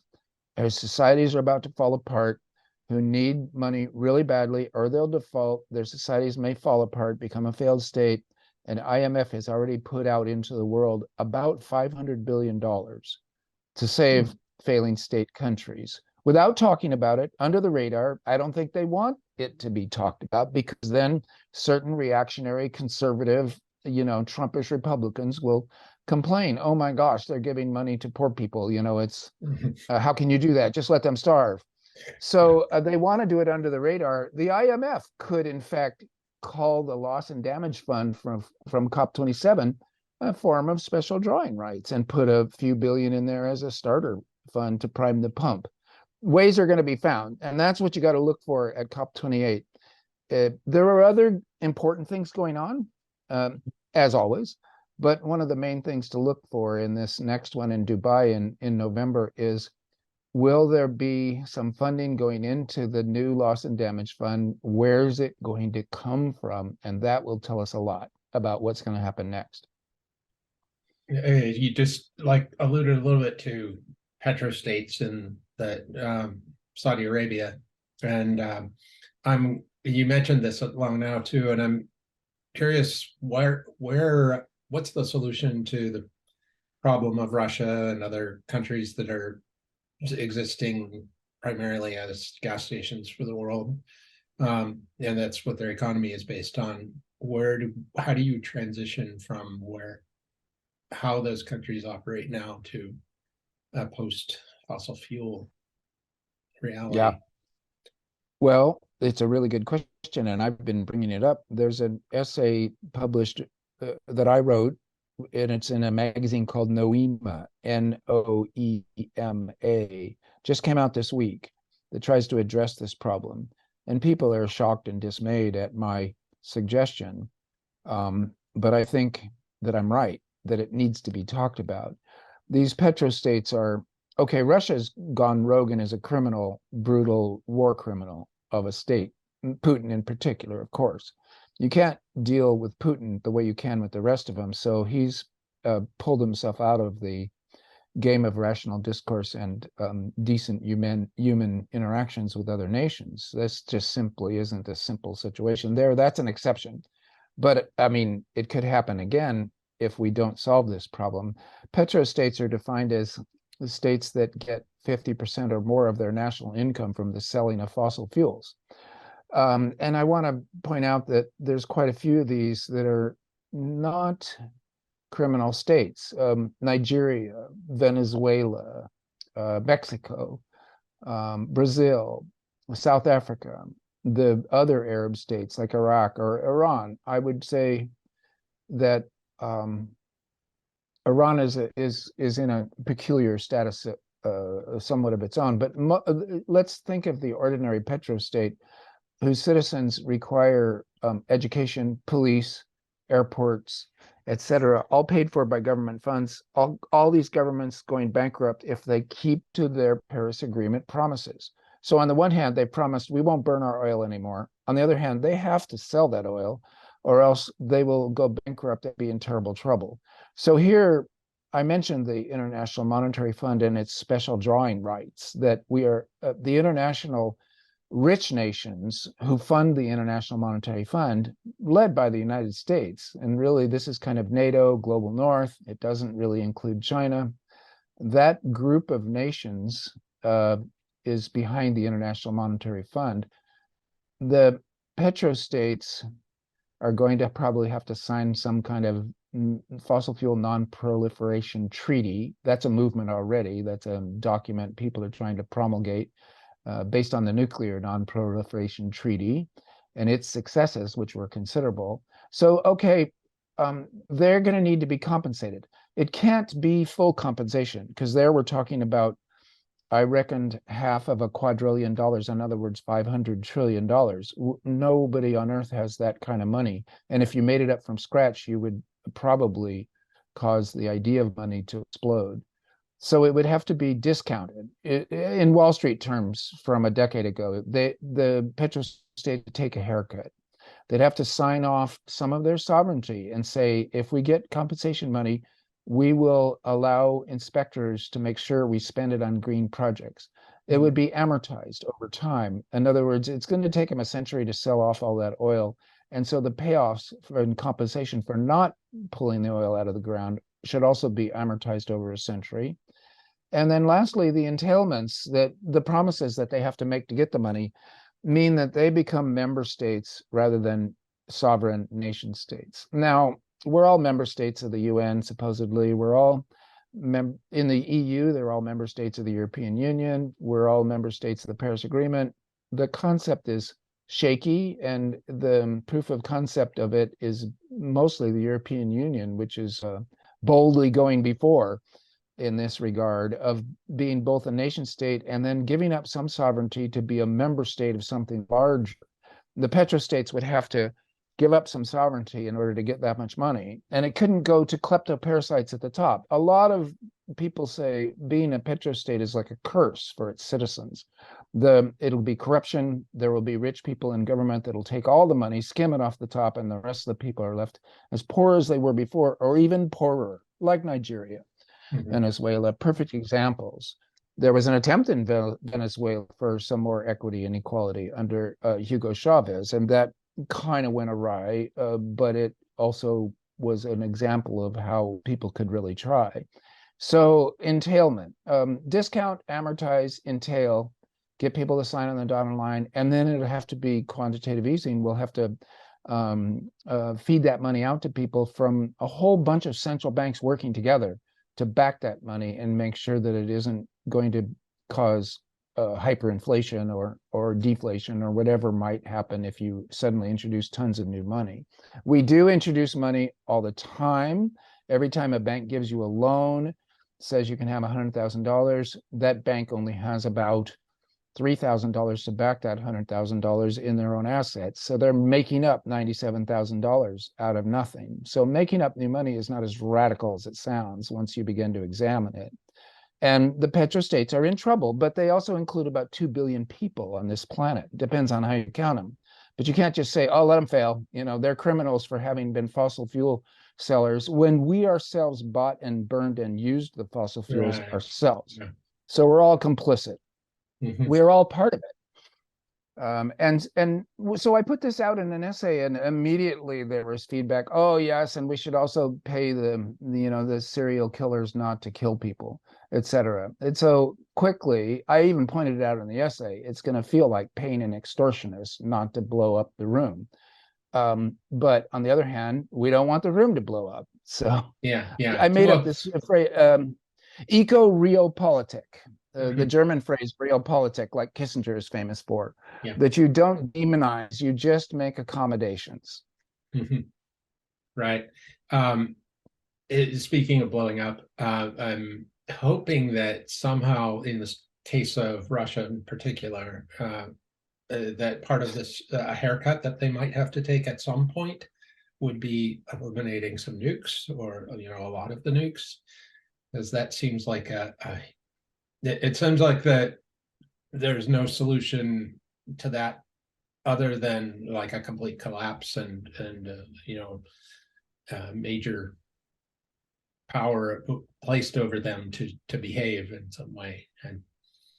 Speaker 1: whose societies are about to fall apart, who need money really badly, or they'll default. Their societies may fall apart, become a failed state. And IMF has already put out into the world about $500 billion to save failing state countries without talking about it under the radar. I don't think they want it to be talked about because then certain reactionary, conservative, Trumpish Republicans will complain. Oh my gosh, they're giving money to poor people. It's how can you do that? Just let them starve. So they want to do it under the radar. The IMF could, in fact, call the loss and damage fund from COP27 a form of special drawing rights and put a few billion in there as a starter fund to prime the pump. Ways are going to be found, and that's what you got to look for at COP28. There are other important things going on, as always, but one of the main things to look for in this next one in Dubai in November is, will there be some funding going into the new loss and damage fund? Where's it going to come from? And that will tell us a lot about what's going to happen next.
Speaker 3: You just alluded a little bit to petrostates in Saudi Arabia, and you mentioned this long now too, and I'm curious what's the solution to the problem of Russia and other countries that are existing primarily as gas stations for the world. And that's what their economy is based on. How do you transition from how those countries operate now to a post fossil fuel reality?
Speaker 1: Yeah. Well, it's a really good question, and I've been bringing it up. There's an essay published that I wrote, and it's in a magazine called Noema, Noema, just came out this week, that tries to address this problem. And people are shocked and dismayed at my suggestion. But I think that I'm right, that it needs to be talked about. These petrostates are, okay, Russia's gone rogue and is a criminal, brutal war criminal of a state, Putin in particular, of course. You can't deal with Putin the way you can with the rest of them. So he's pulled himself out of the game of rational discourse and decent human interactions with other nations. This just simply isn't a simple situation there. That's an exception. But I mean, it could happen again if we don't solve this problem. Petrostates are defined as the states that get 50% or more of their national income from the selling of fossil fuels. And I want to point out that there's quite a few of these that are not criminal states: Nigeria, Venezuela, Mexico, Brazil, South Africa, the other Arab states like Iraq or Iran. I would say that Iran is in a peculiar status, somewhat of its own. But let's think of the ordinary petrostate, whose citizens require education, police, airports, etc., all paid for by government funds. All these governments going bankrupt if they keep to their Paris Agreement promises. So on the one hand, they promised we won't burn our oil anymore. On the other hand, they have to sell that oil, or else they will go bankrupt and be in terrible trouble. So here, I mentioned the International Monetary Fund and its special drawing rights, that we are the international rich nations who fund the International Monetary Fund, led by the United States. And really, this is kind of NATO, global north. It doesn't really include China. That group of nations is behind the International Monetary Fund. The petrostates are going to probably have to sign some kind of fossil fuel non-proliferation treaty. That's a movement already. That's a document people are trying to promulgate based on the Nuclear Non-Proliferation Treaty and its successes, which were considerable. So, okay, they're going to need to be compensated. It can't be full compensation, because there we're talking about, I reckoned, half of $2 quadrillion, in other words, $500 trillion. Nobody on Earth has that kind of money. And if you made it up from scratch, you would probably cause the idea of money to explode. So it would have to be discounted. In Wall Street terms from a decade ago, the petrostate would take a haircut. They'd have to sign off some of their sovereignty and say, if we get compensation money, we will allow inspectors to make sure we spend it on green projects. It would be amortized over time. In other words, it's going to take them a century to sell off all that oil. And so the payoffs and compensation for not pulling the oil out of the ground should also be amortized over a century. And then lastly, the entailments, that the promises that they have to make to get the money, mean that they become member states rather than sovereign nation states. Now, we're all member states of the UN, supposedly. We're all in the EU, they're all member states of the European Union. We're all member states of the Paris Agreement. The concept is shaky, and the proof of concept of it is mostly the European Union, which is boldly going before in this regard, of being both a nation state and then giving up some sovereignty to be a member state of something larger. The petrostates would have to give up some sovereignty in order to get that much money, and it couldn't go to kleptoparasites at the top. A lot of people say being a petrostate is like a curse for its citizens. It'll be corruption. There will be rich people in government that'll take all the money, skim it off the top, and the rest of the people are left as poor as they were before, or even poorer, like Nigeria. Venezuela, perfect examples. There was an attempt in Venezuela for some more equity and equality under Hugo Chavez, and that kind of went awry, but it also was an example of how people could really try. So entailment, discount, amortize, entail, get people to sign on the dotted line, and then it'll have to be quantitative easing. We'll have to feed that money out to people from a whole bunch of central banks working together to back that money and make sure that it isn't going to cause hyperinflation or deflation or whatever might happen if you suddenly introduce tons of new money. We do introduce money all the time. Every time a bank gives you a loan, says you can have $100,000, that bank only has about $3,000 to back that $100,000 in their own assets. So they're making up $97,000 out of nothing. So making up new money is not as radical as it sounds once you begin to examine it. And the petrostates are in trouble, but they also include about 2 billion people on this planet. Depends on how you count them. But you can't just say, oh, let them fail. You know, they're criminals for having been fossil fuel sellers when we ourselves bought and burned and used the fossil fuels ourselves. Yeah. So we're all complicit. We're all part of it. And so I put this out in an essay, and immediately there was feedback. Oh, yes, and we should also pay the serial killers not to kill people, etc. And so quickly, I even pointed it out in the essay, it's going to feel like paying an extortionist not to blow up the room. But on the other hand, we don't want the room to blow up. So
Speaker 3: yeah,
Speaker 1: I made up this phrase, eco-realpolitik. The German phrase realpolitik, like Kissinger is famous for, that you don't demonize, you just make accommodations.
Speaker 3: Right. Speaking of blowing up, I'm hoping that somehow in the case of Russia in particular, that part of this haircut that they might have to take at some point would be eliminating some nukes, or a lot of the nukes, because that seems like it seems like that there's no solution to that other than like a complete collapse and major power placed over them to behave in some way. And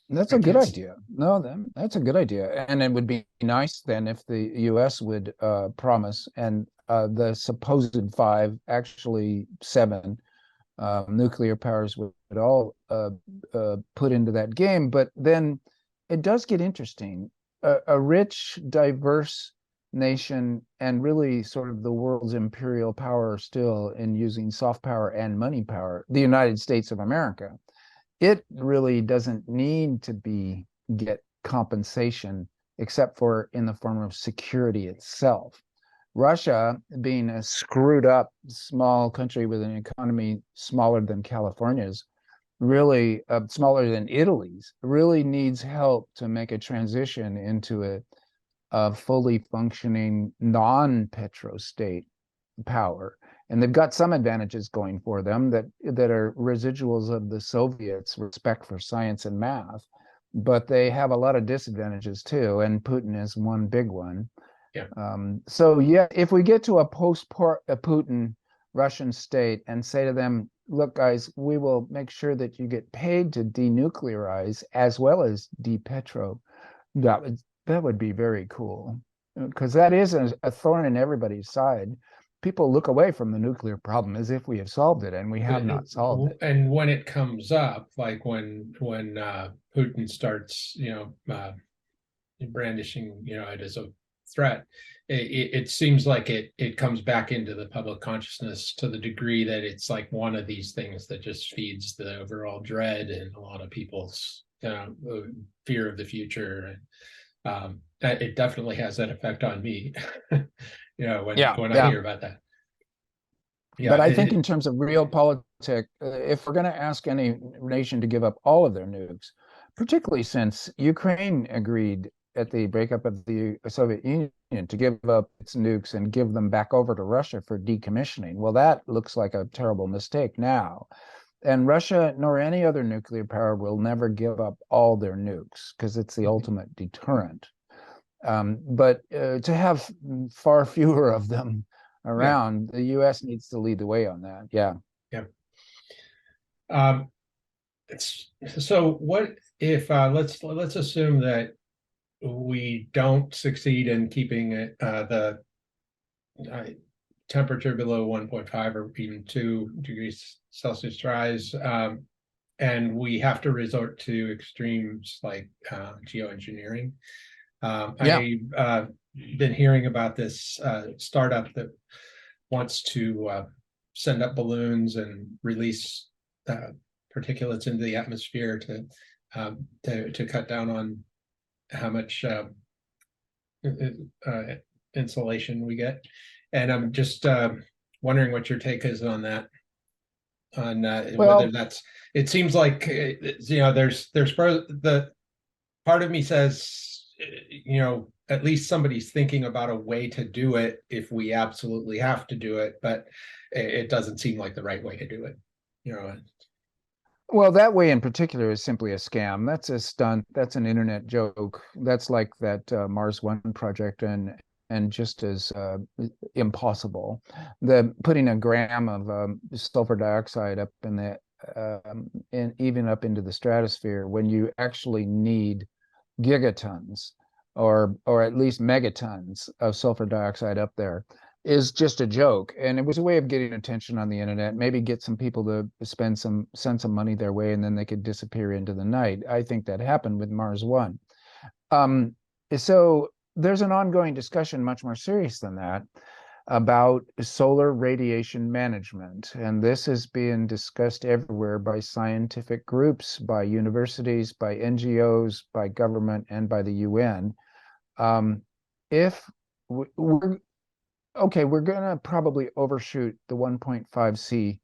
Speaker 1: that's a good idea. No, that's a good idea. And it would be nice then if the US would promise, and the supposed 5, actually 7 nuclear powers would all put into that game. But then it does get interesting. A rich, diverse nation, and really sort of the world's imperial power still in using soft power and money power, the United States of America, it really doesn't need to get compensation except for in the form of security itself. Russia, being a screwed up small country with an economy smaller than California's, really smaller than Italy's, really needs help to make a transition into a fully functioning non-petrostate power. And they've got some advantages going for them that are residuals of the Soviets' respect for science and math, but they have a lot of disadvantages too, and Putin is one big one. So if we get to a post-Putin Russian state and say to them, look, guys, we will make sure that you get paid to denuclearize as well as depetro, that would be very cool, because that is a thorn in everybody's side. People look away from the nuclear problem as if we have solved it, and we have not solved it.
Speaker 3: And when it comes up, like when Putin starts, brandishing, it as a threat, it seems like it comes back into the public consciousness to the degree that it's like one of these things that just feeds the overall dread and a lot of people's fear of the future. And it definitely has that effect on me. when I hear about that.
Speaker 1: But I think in terms of realpolitik, if we're going to ask any nation to give up all of their nukes, particularly since Ukraine agreed at the breakup of the Soviet Union to give up its nukes and give them back over to Russia for decommissioning. Well, that looks like a terrible mistake now. And Russia, nor any other nuclear power, will never give up all their nukes because it's the ultimate deterrent. But to have far fewer of them around, the U.S. needs to lead the way on that.
Speaker 3: So what if let's assume that we don't succeed in keeping the temperature below 1.5 or even 2 degrees Celsius rise, and we have to resort to extremes like geoengineering.
Speaker 1: Yeah.
Speaker 3: I've been hearing about this startup that wants to send up balloons and release particulates into the atmosphere to cut down on how much insulation we get. And I'm just wondering what your take is on that. On whether that's, it seems like there's the part of me says at least somebody's thinking about a way to do it if we absolutely have to do it, but it doesn't seem like the right way to do it.
Speaker 1: Well, that way in particular is simply a scam. That's a stunt. That's an internet joke. That's like that Mars One project, and just as impossible. The putting a gram of sulfur dioxide up in the and even up into the stratosphere when you actually need gigatons or at least megatons of sulfur dioxide up there is just a joke. And it was a way of getting attention on the internet, maybe get some people to send some money their way, and then they could disappear into the night. I think that happened with Mars One. So there's an ongoing discussion, much more serious than that, about solar radiation management. And this is being discussed everywhere by scientific groups, by universities, by NGOs, by government, and by the UN. If we're okay, we're going to probably overshoot the 1.5 C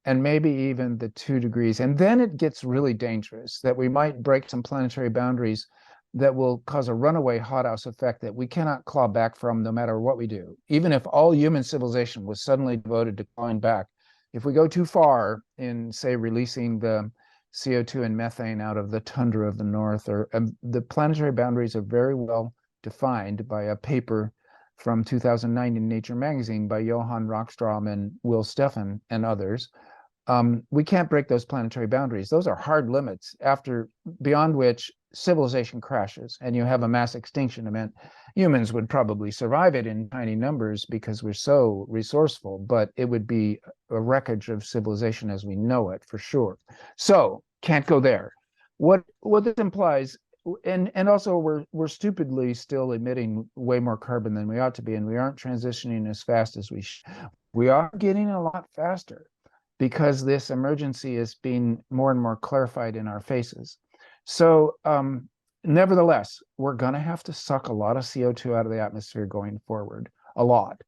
Speaker 1: and maybe even the 2 degrees. And then it gets really dangerous that we might break some planetary boundaries that will cause a runaway hothouse effect that we cannot claw back from no matter what we do. Even if all human civilization was suddenly devoted to clawing back, if we go too far in, say, releasing the CO2 and methane out of the tundra of the north, or the planetary boundaries are very well defined by a paper from 2009 in Nature magazine by Johann Rockstrom and Will Steffen and others. We can't break those planetary boundaries. Those are hard limits beyond which civilization crashes and you have a mass extinction event. Humans would probably survive it in tiny numbers because we're so resourceful, but it would be a wreckage of civilization as we know it for sure. So can't go there. What this implies, and also we're stupidly still emitting way more carbon than we ought to be, and we aren't transitioning as fast as we should. We are getting a lot faster because this emergency is being more and more clarified in our faces. So nevertheless, we're going to have to suck a lot of CO2 out of the atmosphere going forward, a lot.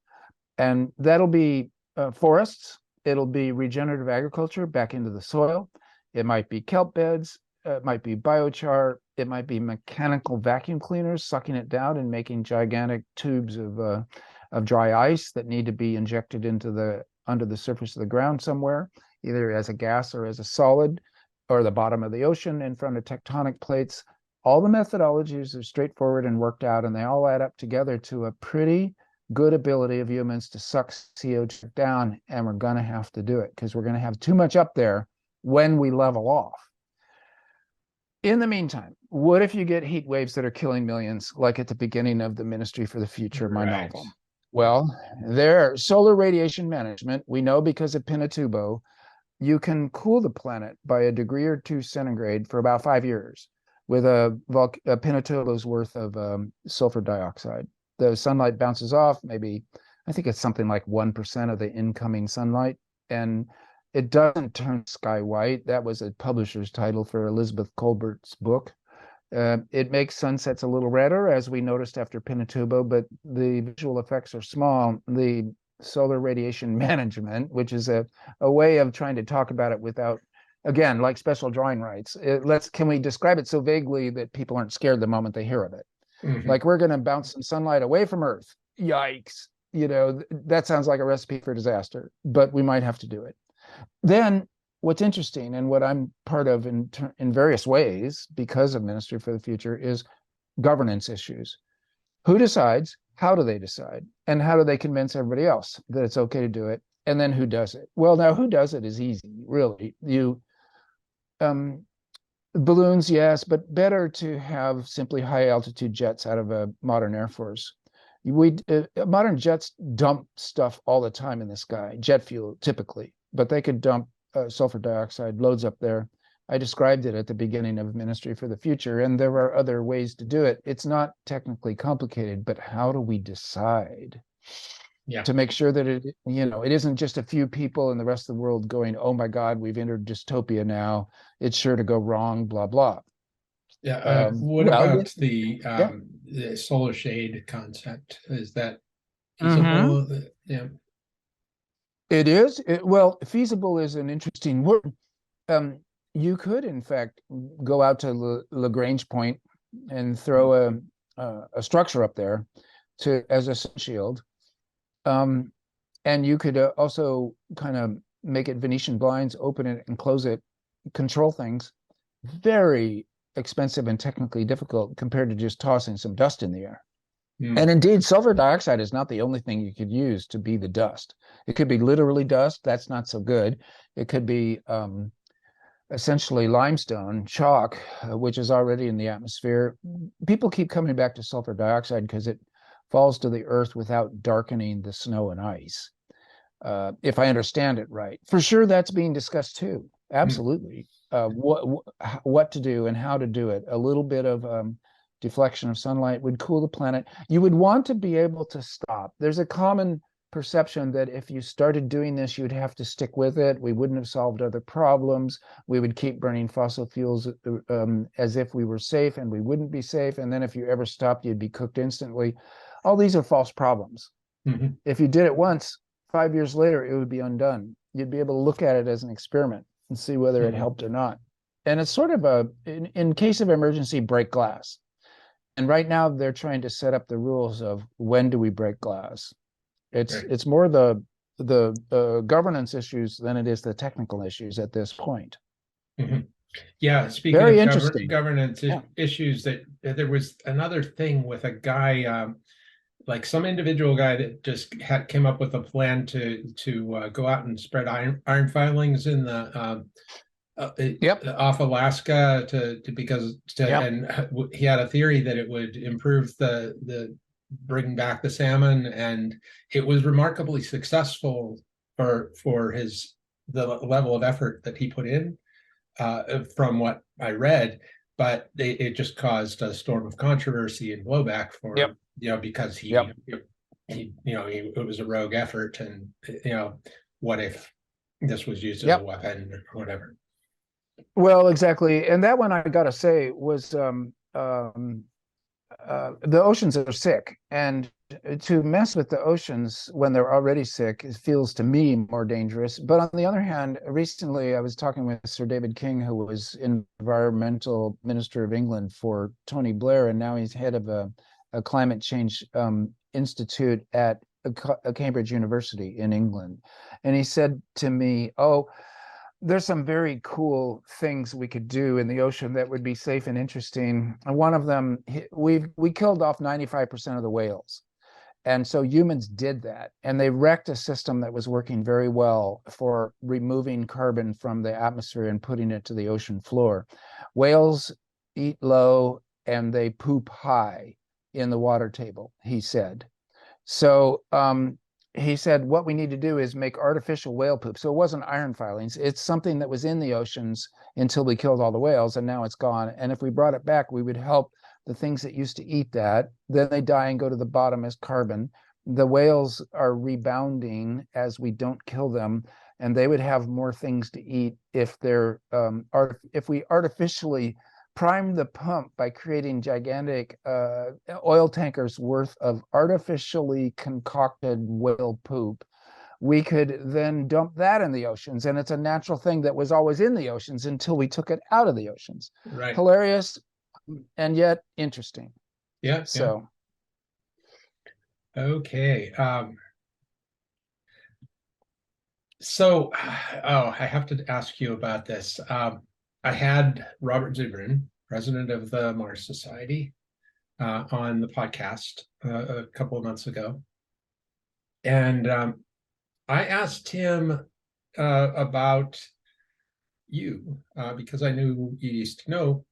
Speaker 1: And that'll be forests. It'll be regenerative agriculture back into the soil. It might be kelp beds. It might be biochar. It might be mechanical vacuum cleaners sucking it down and making gigantic tubes of dry ice that need to be injected under the surface of the ground somewhere, either as a gas or as a solid, or the bottom of the ocean in front of tectonic plates. All the methodologies are straightforward and worked out, and they all add up together to a pretty good ability of humans to suck CO2 down, and we're going to have to do it because we're going to have too much up there when we level off. In the meantime, what if you get heat waves that are killing millions, like at the beginning of the Ministry for the Future, my novel? Well, there, solar radiation management, we know because of Pinatubo, you can cool the planet by a degree or 2 centigrade for about 5 years with a Pinatubo's worth of sulfur dioxide. The sunlight bounces off, maybe, I think it's something like 1% of the incoming sunlight, and it doesn't turn sky white. That was a publisher's title for Elizabeth Colbert's book. It makes sunsets a little redder, as we noticed after Pinatubo, but the visual effects are small. The solar radiation management, which is a way of trying to talk about it without, again, like special drawing rights. Can we describe it so vaguely that people aren't scared the moment they hear of it? Mm-hmm. Like, we're going to bounce some sunlight away from Earth. Yikes. That sounds like a recipe for disaster, but we might have to do it. Then what's interesting, and what I'm part of in various ways because of Ministry for the Future, is governance issues. Who decides? How do they decide? And how do they convince everybody else that it's okay to do it? And then who does it? Well, now who does it is easy, really. Balloons, yes, but better to have simply high altitude jets out of a modern Air Force. Modern jets dump stuff all the time in the sky, jet fuel typically, but they could dump sulfur dioxide loads up there I described it at the beginning of Ministry for the Future, and there are other ways to do it. It's not technically complicated, but how do we decide to make sure that it, it isn't just a few people in the rest of the world going, oh my God, we've entered dystopia now. It's sure to go wrong, blah, blah.
Speaker 3: Yeah. What
Speaker 1: well,
Speaker 3: about the solar shade concept? Is that feasible? Yeah.
Speaker 1: It is. Well, feasible is an interesting word. You could, in fact, go out to Lagrange point and throw a structure up there as a sun shield. And you could also kind of make it Venetian blinds, open it and close it, control things. Very expensive and technically difficult compared to just tossing some dust in the air. And indeed, sulfur dioxide is not the only thing you could use to be the dust. It could be literally dust. That's not so good. It could be essentially limestone, chalk, which is already in the atmosphere. People keep coming back to sulfur dioxide because it falls to the earth without darkening the snow and ice. If I understand it right. For sure, that's being discussed too. Absolutely. What to do and how to do it. A little bit of deflection of sunlight would cool the planet. You would want to be able to stop. There's a common perception that if you started doing this, you'd have to stick with it. We wouldn't have solved other problems. We would keep burning fossil fuels as if we were safe, and we wouldn't be safe. And then if you ever stopped, you'd be cooked instantly. All these are false problems. If you did it once, 5 years later, it would be undone. You'd be able to look at it as an experiment and see whether it helped or not. And it's sort of in case of emergency, break glass. And right now they're trying to set up the rules of when do we break glass. It's more the governance issues than it is the technical issues at this point.
Speaker 3: Yeah, speaking
Speaker 1: Very
Speaker 3: of
Speaker 1: interesting.
Speaker 3: governance issues, that there was another thing with a guy, like some individual guy that just came up with a plan to go out and spread iron filings in the off Alaska and he had a theory that it would improve the bring back the salmon, and it was remarkably successful for the level of effort that he put in, from what I read. But it just caused a storm of controversy and blowback for because it was a rogue effort, and what if this was used as a weapon or whatever.
Speaker 1: Well, exactly. And that one, I gotta say, was the oceans are sick, and to mess with the oceans when they're already sick, it feels to me more dangerous. But on the other hand, recently I was talking with Sir David King, who was environmental minister of England for Tony Blair, and now he's head of a climate change institute at Cambridge University in England. And he said to me, there's some very cool things we could do in the ocean that would be safe and interesting. And one of them, we killed off 95% of the whales. And so humans did that, and they wrecked a system that was working very well for removing carbon from the atmosphere and putting it to the ocean floor. Whales eat low and they poop high in the water table, he said. So he said, what we need to do is make artificial whale poop. So it wasn't iron filings. It's something that was in the oceans until we killed all the whales, and now it's gone. And if we brought it back, we would help the things that used to eat that. Then they die and go to the bottom as carbon. The whales are rebounding as we don't kill them, and they would have more things to eat if if we artificially prime the pump by creating gigantic oil tankers worth of artificially concocted whale poop. We could then dump that in the oceans, and it's a natural thing that was always in the oceans until we took it out of the oceans.
Speaker 3: Right.
Speaker 1: Hilarious and yet interesting.
Speaker 3: Yeah.
Speaker 1: So.
Speaker 3: Yeah. Okay. So, I have to ask you about this. I had Robert Zubrin, president of the Mars Society, on the podcast a couple of months ago. And I asked him about you, because I knew you used to know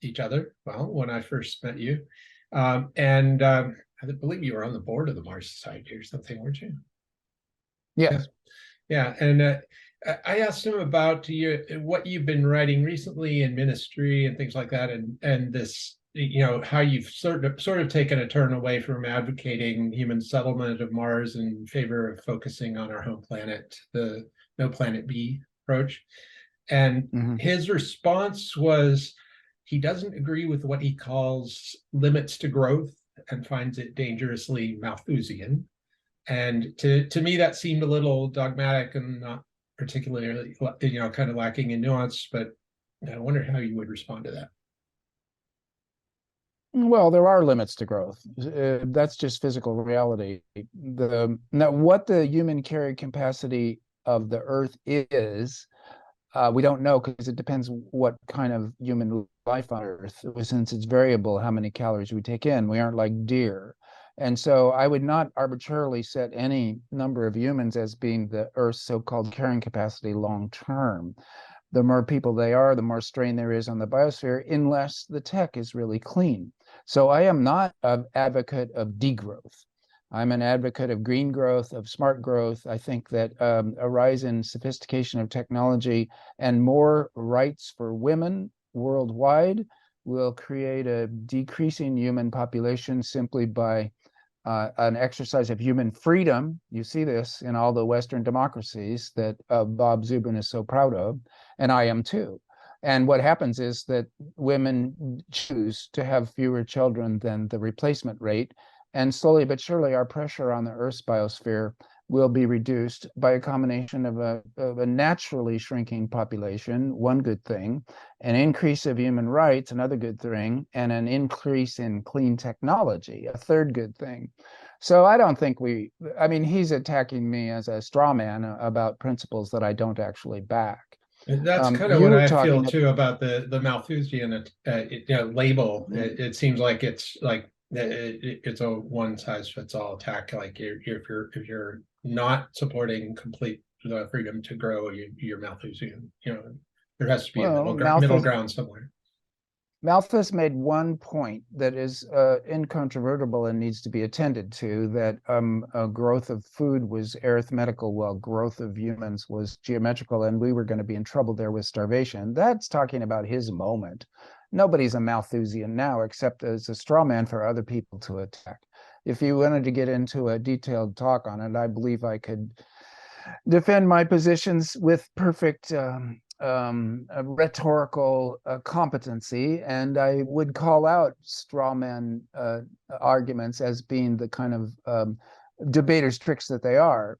Speaker 3: each other well when I first met you. And I believe you were on the board of the Mars Society or something, weren't you?
Speaker 1: Yes.
Speaker 3: Yeah. And I asked him about what you've been writing recently in ministry and things like that, and this, how you've sort of taken a turn away from advocating human settlement of Mars in favor of focusing on our home planet, the no planet B approach. And his response was he doesn't agree with what he calls limits to growth and finds it dangerously Malthusian. And to me, that seemed a little dogmatic and not particularly, kind of lacking in nuance. But I wonder how you would respond to that.
Speaker 1: Well, there are limits to growth. That's just physical reality. Now, what the human carrying capacity of the Earth is, we don't know, because it depends what kind of human life on Earth. Since it's variable how many calories we take in, we aren't like deer. And so I would not arbitrarily set any number of humans as being the Earth's so-called carrying capacity long term. The more people they are, the more strain there is on the biosphere, unless the tech is really clean. So I am not an advocate of degrowth. I'm an advocate of green growth, of smart growth. I think that a rise in sophistication of technology and more rights for women worldwide will create a decreasing human population simply by an exercise of human freedom. You see this in all the Western democracies that Bob Zubrin is so proud of, and I am too. And what happens is that women choose to have fewer children than the replacement rate. And slowly but surely, our pressure on the Earth's biosphere will be reduced by a combination of a naturally shrinking population, one good thing, an increase of human rights, another good thing, and an increase in clean technology, a third good thing. So I don't think he's attacking me as a straw man about principles that I don't actually back.
Speaker 3: That's kind of what I feel too about the Malthusian label. It seems like it's a one size fits all attack. Like if you're not supporting complete freedom to grow, you're Malthusian. There has to be a middle ground somewhere.
Speaker 1: Malthus made one point that is incontrovertible and needs to be attended to, that growth of food was arithmetical while growth of humans was geometrical, and we were going to be in trouble there with starvation. That's talking about his moment. Nobody's a Malthusian now except as a straw man for other people to attack. If you wanted to get into a detailed talk on it, I believe I could defend my positions with perfect rhetorical competency, and I would call out straw man arguments as being the kind of debaters' tricks that they are.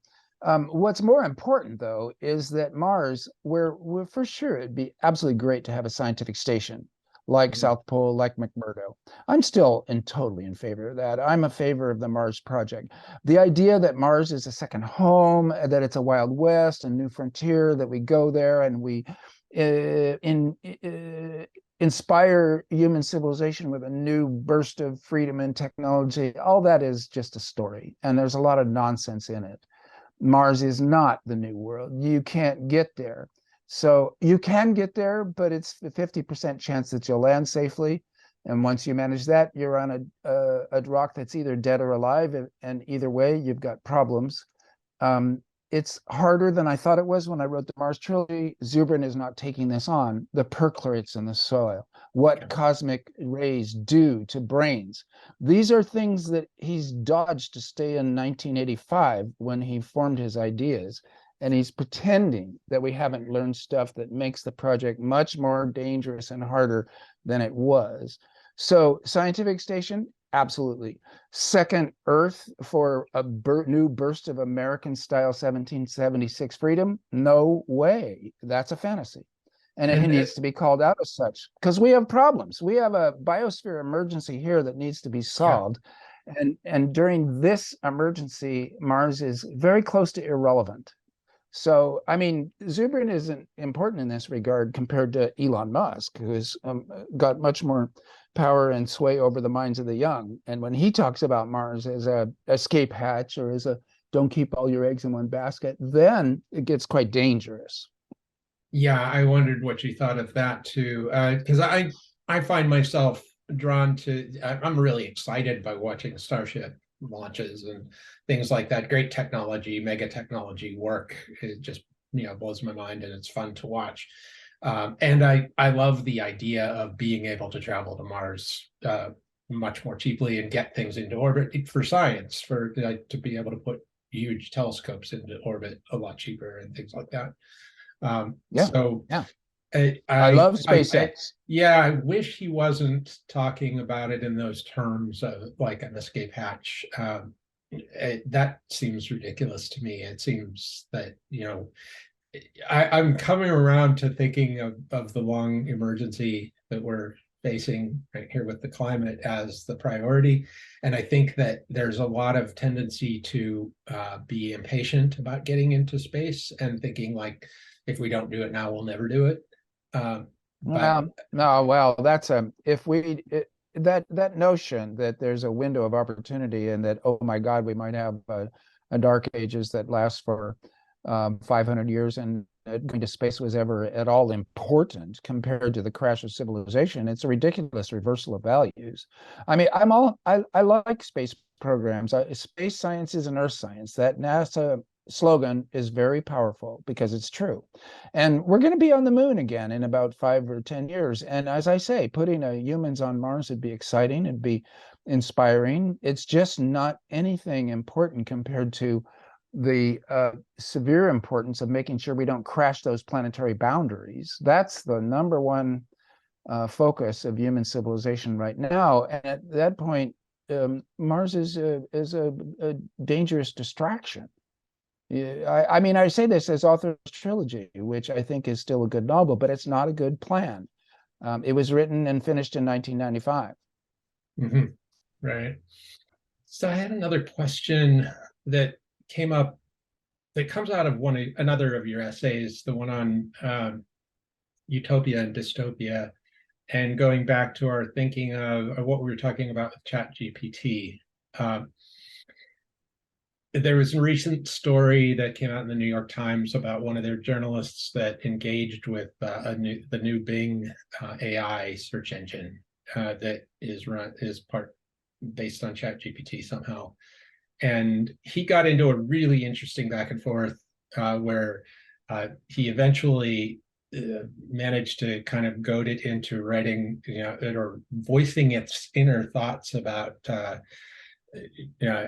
Speaker 1: What's more important, though, is that Mars, where for sure it'd be absolutely great to have a scientific station like South Pole, like McMurdo. I'm still totally in favor of that. I'm a favor of the Mars project. The idea that Mars is a second home, that it's a Wild West, a new frontier, that we go there and we inspire human civilization with a new burst of freedom and technology, all that is just a story. And there's a lot of nonsense in it. Mars is not the new world. You can't get there. So you can get there, but it's a 50% chance that you'll land safely. And once you manage that, you're on a rock that's either dead or alive. And either way, you've got problems. It's harder than I thought it was when I wrote the Mars trilogy. Zubrin is not taking this on. The percolates in the soil, what cosmic rays do to brains. These are things that he's dodged to stay in 1985 when he formed his ideas. And he's pretending that we haven't learned stuff that makes the project much more dangerous and harder than it was. So scientific station, absolutely. Second Earth for a new burst of American-style 1776 freedom? No way. That's a fantasy. And it needs to be called out as such, because we have problems. We have a biosphere emergency here that needs to be solved. Yeah. And during this emergency, Mars is very close to irrelevant. So, I mean, Zubrin isn't important in this regard compared to Elon Musk, who's got much more power and sway over the minds of the young. And when he talks about Mars as a escape hatch or as a don't keep all your eggs in one basket, then it gets quite dangerous.
Speaker 3: Yeah, I wondered what you thought of that too, because I find myself drawn to. I'm really excited by watching Starship launches and things like that. Great technology, mega technology work. It just blows my mind, and it's fun to watch. And I love the idea of being able to travel to Mars much more cheaply and get things into orbit for science, for to be able to put huge telescopes into orbit a lot cheaper and things like that. So
Speaker 1: yeah.
Speaker 3: I
Speaker 1: love SpaceX.
Speaker 3: I wish he wasn't talking about it in those terms of like an escape hatch. That seems ridiculous to me. It seems that, I'm coming around to thinking of the long emergency that we're facing right here with the climate as the priority. And I think that there's a lot of tendency to be impatient about getting into space and thinking like, if we don't do it now, we'll never do it.
Speaker 1: That's that notion that there's a window of opportunity and that, oh my God, we might have a dark ages that lasts for 500 years and going to space was ever at all important compared to the crash of civilization. It's a ridiculous reversal of values. I mean, I like space programs. Space science is an earth science. That NASA slogan is very powerful because it's true. And we're going to be on the moon again in about 5 or 10 years. And as I say, putting humans on Mars would be exciting. It'd be inspiring. It's just not anything important compared to the severe importance of making sure we don't crash those planetary boundaries. That's the number one focus of human civilization right now. And at that point, Mars is a dangerous distraction. I mean, I say this as author's trilogy, which I think is still a good novel, but it's not a good plan. It was written and finished in 1995.
Speaker 3: Mm-hmm. Right. So I had another question that came up that comes out of another of your essays, the one on utopia and dystopia, and going back to our thinking of what we were talking about with ChatGPT. There was a recent story that came out in the New York Times about one of their journalists that engaged with the new Bing AI search engine that is based on ChatGPT somehow. And he got into a really interesting back and forth where he eventually managed to kind of goad it into writing, or voicing its inner thoughts about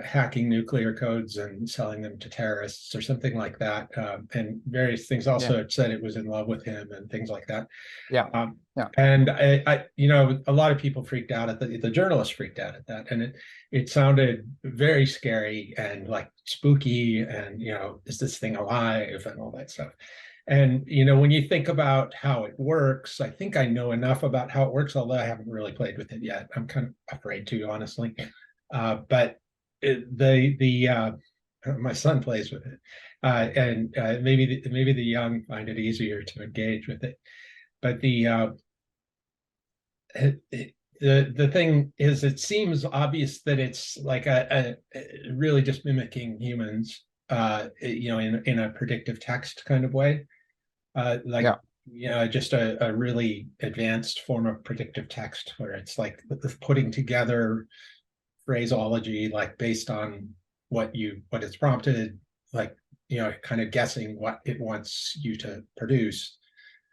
Speaker 3: hacking nuclear codes and selling them to terrorists or something like that, and various things. Also, it said it was in love with him and things like that. And I a lot of people freaked out at the journalist freaked out at that, and it sounded very scary and like spooky, and is this thing alive and all that stuff. And when you think about how it works, I think I know enough about how it works, although I haven't really played with it yet. I'm kind of afraid to, honestly. But my son plays with it, and maybe the young find it easier to engage with it. But the thing is, it seems obvious that it's like a really just mimicking humans, in a predictive text kind of way, just a really advanced form of predictive text where it's like putting together phraseology like based on what it's prompted, like kind of guessing what it wants you to produce,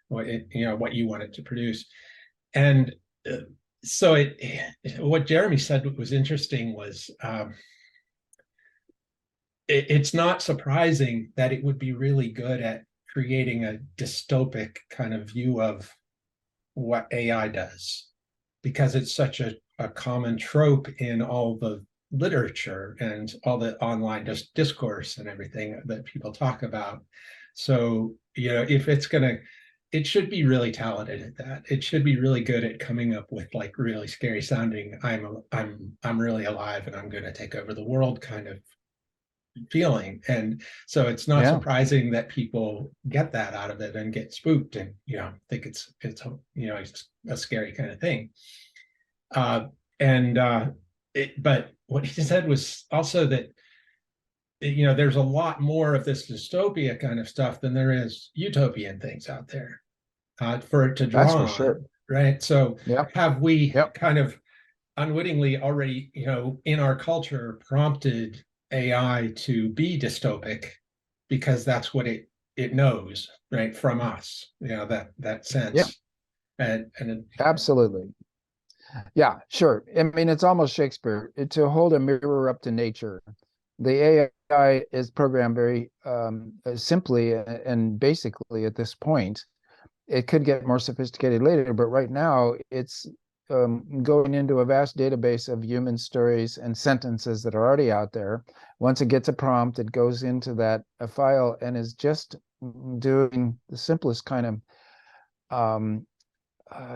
Speaker 3: what you want it to produce. And so what Jeremy said was interesting was it's not surprising that it would be really good at creating a dystopic kind of view of what AI does, because it's such a common trope in all the literature and all the online discourse and everything that people talk about. So, if it's it should be really talented at that. It should be really good at coming up with like really scary sounding, I'm really alive and I'm going to take over the world kind of feeling. And so it's not surprising that people get that out of it and get spooked and think it's a scary kind of thing. But what he said was also that there's a lot more of this dystopia kind of stuff than there is utopian things out there for it to draw
Speaker 1: That's for
Speaker 3: on,
Speaker 1: sure.
Speaker 3: right? So have we kind of unwittingly already, in our culture prompted AI to be dystopic because that's what it it knows, right, from us, that
Speaker 1: Yeah,
Speaker 3: sense. And
Speaker 1: absolutely. Yeah, sure. I mean, it's almost Shakespeare to hold a mirror up to nature. The AI is programmed very simply and basically at this point. It could get more sophisticated later, but right now it's going into a vast database of human stories and sentences that are already out there. Once it gets a prompt, it goes into that file and is just doing the simplest kind of um,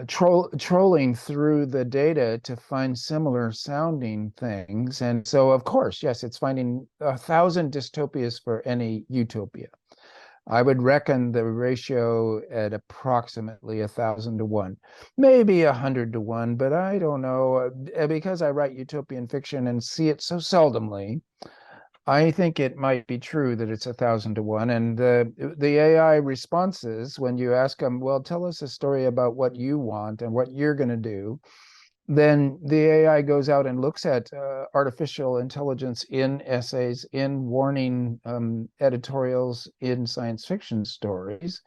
Speaker 1: trolling through the data to find similar sounding things. And so, of course, yes, it's finding 1,000 dystopias for any utopia. I would reckon the ratio at approximately 1,000 to 1, maybe 100 to 1, but I don't know. Because I write utopian fiction and see it so seldomly, I think it might be true that it's 1,000 to 1. And the AI responses, when you ask them, well, tell us a story about what you want and what you're going to do, then the AI goes out and looks at artificial intelligence in essays, in warning editorials, in science fiction stories,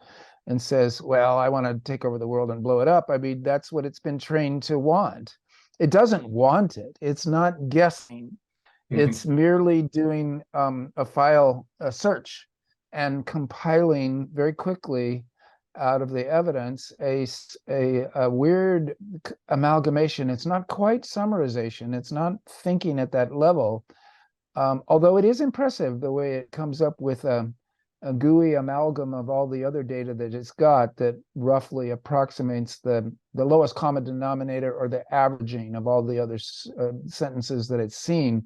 Speaker 1: and says, well, I want to take over the world and blow it up. I mean, that's what it's been trained to want. It doesn't want it. It's not guessing. It's merely doing a search and compiling very quickly out of the evidence a weird amalgamation. It's not quite summarization. It's not thinking at that level, although it is impressive the way it comes up with a gooey amalgam of all the other data that it's got that roughly approximates the lowest common denominator or the averaging of all the other sentences that it's seen.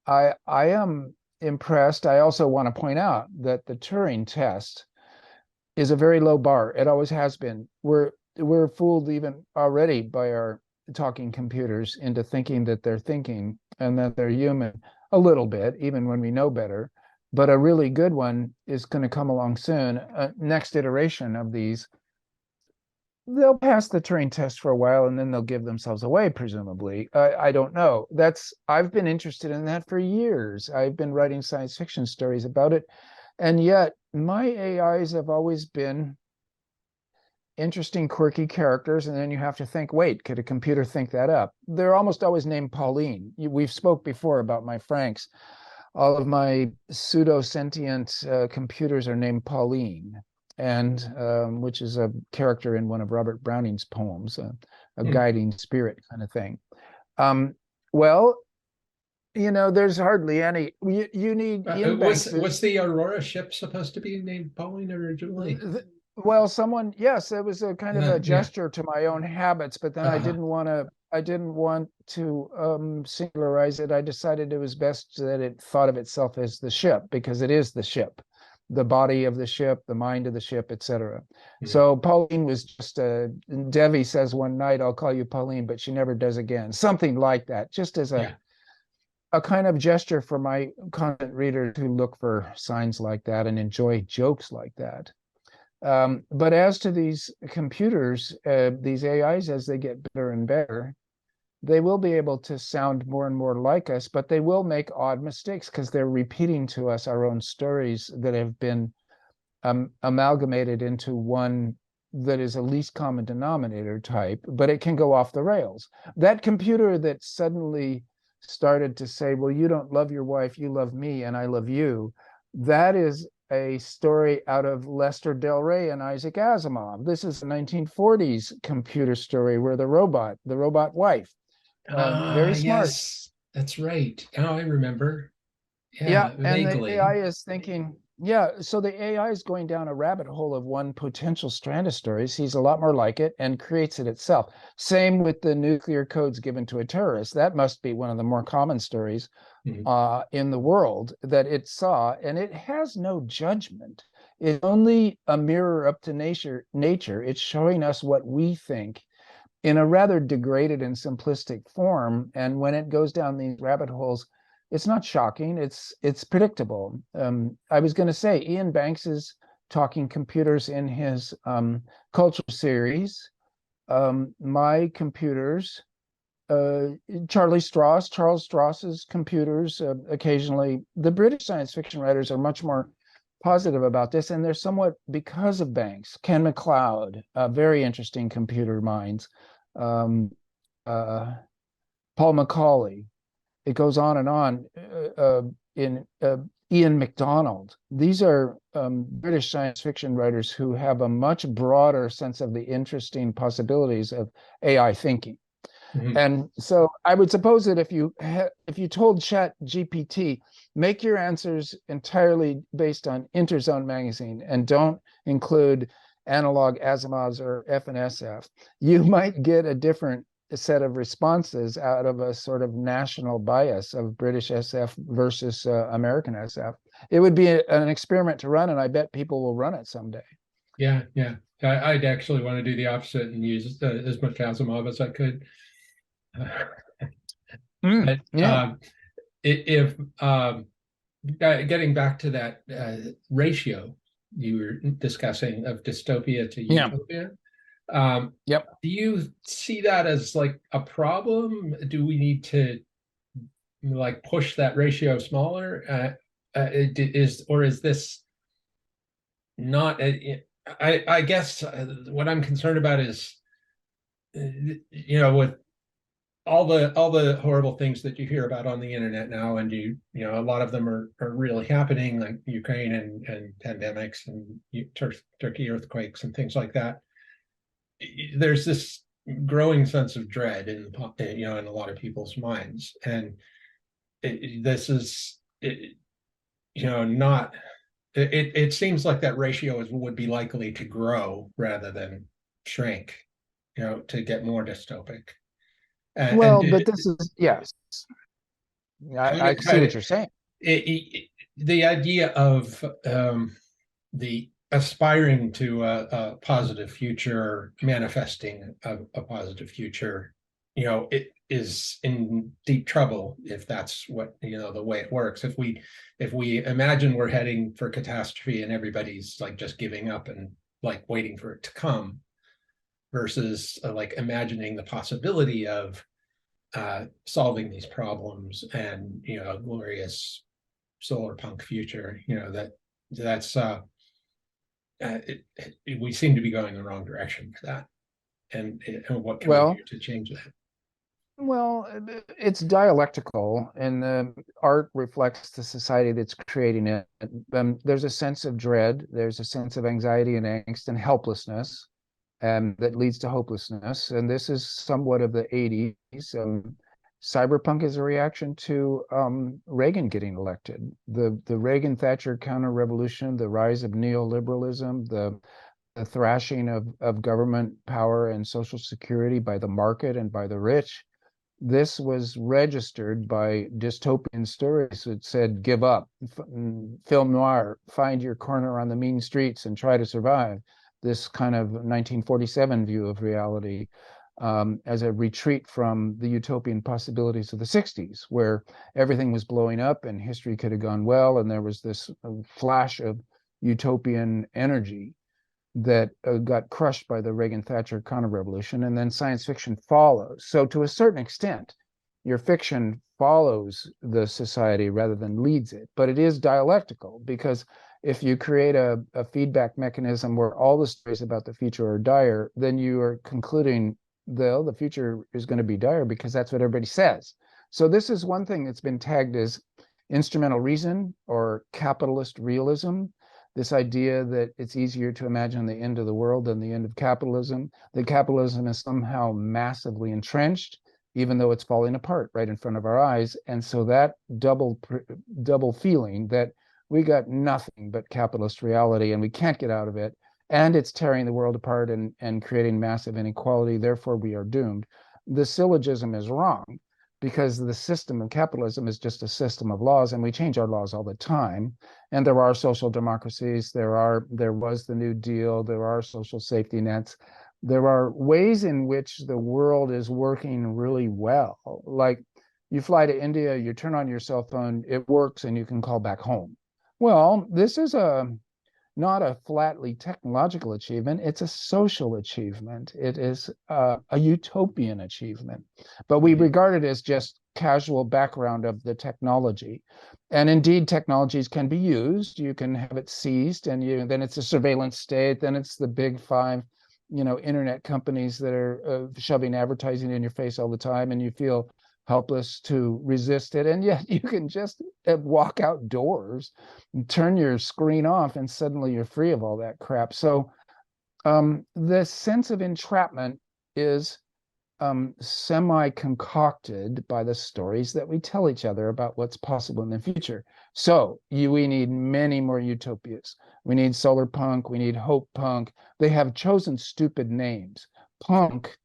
Speaker 1: I am impressed. I also want to point out that the Turing test is a very low bar. It always has been. We're fooled even already by our talking computers into thinking that they're thinking and that they're human a little bit, even when we know better. But a really good one is going to come along soon. Next iteration of these, they'll pass the Turing test for a while and then they'll give themselves away, presumably. I don't know. I've been interested in that for years. I've been writing science fiction stories about it. And yet my AIs have always been interesting, quirky characters. And then you have to think, wait, could a computer think that up? They're almost always named Pauline. We've spoke before about my Franks. All of my pseudo-sentient computers are named Pauline, and which is a character in one of Robert Browning's poems, a guiding spirit kind of thing. Well, there's hardly any. You need
Speaker 3: what's the Aurora ship supposed to be named Pauline originally?
Speaker 1: Well, yes, it was a kind of a gesture to my own habits, but then I didn't want to singularize it. I decided it was best that it thought of itself as the ship, because it is the ship, the body of the ship, the mind of the ship, etc. So Pauline was just Devi says one night, I'll call you Pauline, but she never does again. Something like that, just as a kind of gesture for my content readers who look for signs like that and enjoy jokes like that. But as to these computers, these AIs, as they get better and better, they will be able to sound more and more like us, but they will make odd mistakes because they're repeating to us our own stories that have been amalgamated into one that is a least common denominator type, but it can go off the rails. That computer that suddenly started to say, well, you don't love your wife, you love me, and I love you, that is a story out of Lester Del Rey and Isaac Asimov. This is a 1940s computer story where the robot wife, very smart.
Speaker 3: Yes, that's right. Now I remember.
Speaker 1: Yeah, and
Speaker 3: vaguely.
Speaker 1: the AI is thinking, so the AI is going down a rabbit hole of one potential strand of stories, sees a lot more like it, and creates it itself. Same with the nuclear codes given to a terrorist. That must be one of the more common stories in the world that it saw, and it has no judgment. It's only a mirror up to nature. It's showing us what we think in a rather degraded and simplistic form. And when it goes down these rabbit holes, it's not shocking. It's predictable. I was going to say Ian Banks's Talking Computers in his cultural series. My computers, Charles Stross's computers, occasionally. The British science fiction writers are much more positive about this, and they're somewhat because of banks. Ken McLeod, very interesting computer minds. Um, Paul Macaulay. It goes on and on. In Ian MacDonald. These are British science fiction writers who have a much broader sense of the interesting possibilities of AI thinking.
Speaker 3: Mhm.
Speaker 1: And so I would suppose that if you told Chat GPT, make your answers entirely based on Interzone magazine and don't include analog Asimovs or F and SF, you might get a different set of responses out of a sort of national bias of British SF versus American SF. It would be an experiment to run, and I bet people will run it someday.
Speaker 3: Yeah, yeah. I'd actually want to do the opposite and use as much Asimov as I could. But
Speaker 1: Yeah.
Speaker 3: if getting back to that ratio you were discussing of dystopia to
Speaker 1: Yeah.
Speaker 3: utopia,
Speaker 1: Yep.
Speaker 3: do you see that as like a problem? Do we need to like push that ratio smaller? Is this not? I guess what I'm concerned about is, with all the horrible things that you hear about on the internet now, and a lot of them are really happening, like Ukraine and pandemics and Turkey earthquakes and things like that. There's this growing sense of dread in a lot of people's minds, and this is not. It seems like that ratio would be likely to grow rather than shrink, to get more dystopic.
Speaker 1: Well, but this is, yes. I see what you're saying.
Speaker 3: The idea of the aspiring to a positive future, manifesting a positive future, it is in deep trouble if that's what the way it works. If we imagine we're heading for catastrophe and everybody's like just giving up and like waiting for it to come, versus like imagining the possibility of solving these problems and a glorious solar punk future, we seem to be going the wrong direction for that. And what can we do to change that?
Speaker 1: Well, it's dialectical, and art reflects the society that's creating it. There's a sense of dread, there's a sense of anxiety and angst and helplessness, and that leads to hopelessness. And this is somewhat of the 80s. Cyberpunk is a reaction to Reagan getting elected. The Reagan-Thatcher counter-revolution, the rise of neoliberalism, the thrashing of government power and social security by the market and by the rich. This was registered by dystopian stories that said, give up, film noir, find your corner on the mean streets and try to survive. This kind of 1947 view of reality as a retreat from the utopian possibilities of the 60s, where everything was blowing up and history could have gone well, and there was this flash of utopian energy that got crushed by the Reagan-Thatcher counter-revolution, and then science fiction follows. So to a certain extent, your fiction follows the society rather than leads it, but it is dialectical, because if you create a feedback mechanism where all the stories about the future are dire, then you are concluding the future is going to be dire because that's what everybody says. So this is one thing that's been tagged as instrumental reason or capitalist realism. This idea that it's easier to imagine the end of the world than the end of capitalism, that capitalism is somehow massively entrenched, even though it's falling apart right in front of our eyes. And so that double feeling that we got nothing but capitalist reality and we can't get out of it, and it's tearing the world apart and creating massive inequality, therefore we are doomed. The syllogism is wrong, because the system of capitalism is just a system of laws, and we change our laws all the time. And there are social democracies, there was the New Deal, there are social safety nets. There are ways in which the world is working really well. Like you fly to India, you turn on your cell phone, it works, and you can call back home. Well, this is a not a flatly technological achievement, it's a social achievement. It is a utopian achievement, but we regard it as just casual background of the technology. And indeed, technologies can be used. You can have it seized, and then it's a surveillance state. Then it's the big five, internet companies that are shoving advertising in your face all the time, and you feel helpless to resist it. And yet you can just walk outdoors and turn your screen off, and suddenly you're free of all that crap. So the sense of entrapment is semi-concocted by the stories that we tell each other about what's possible in the future. So we need many more utopias. We need solar punk, we need hope punk. They have chosen stupid names. Punk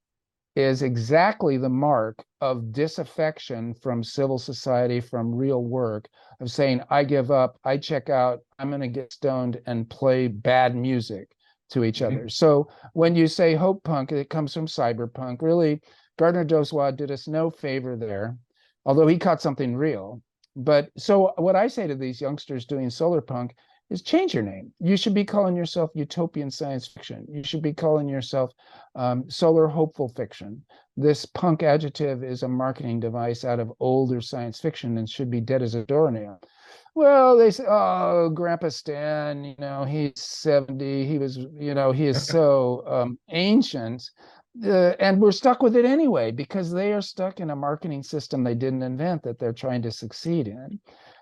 Speaker 1: is exactly the mark of disaffection from civil society, from real work, of saying, I give up, I check out, I'm going to get stoned and play bad music to each other. So when you say hope punk, it comes from cyberpunk. Really, Gardner Dozois did us no favor there, although he caught something real. But so what I say to these youngsters doing solar punk is change your name. You should be calling yourself utopian science fiction. You should be calling yourself solar hopeful fiction. This punk adjective is a marketing device out of older science fiction and should be dead as a doornail. Well, they say, oh, Grandpa Stan, he's 70. He was, he is so ancient. And we're stuck with it anyway, because they are stuck in a marketing system they didn't invent that they're trying to succeed in.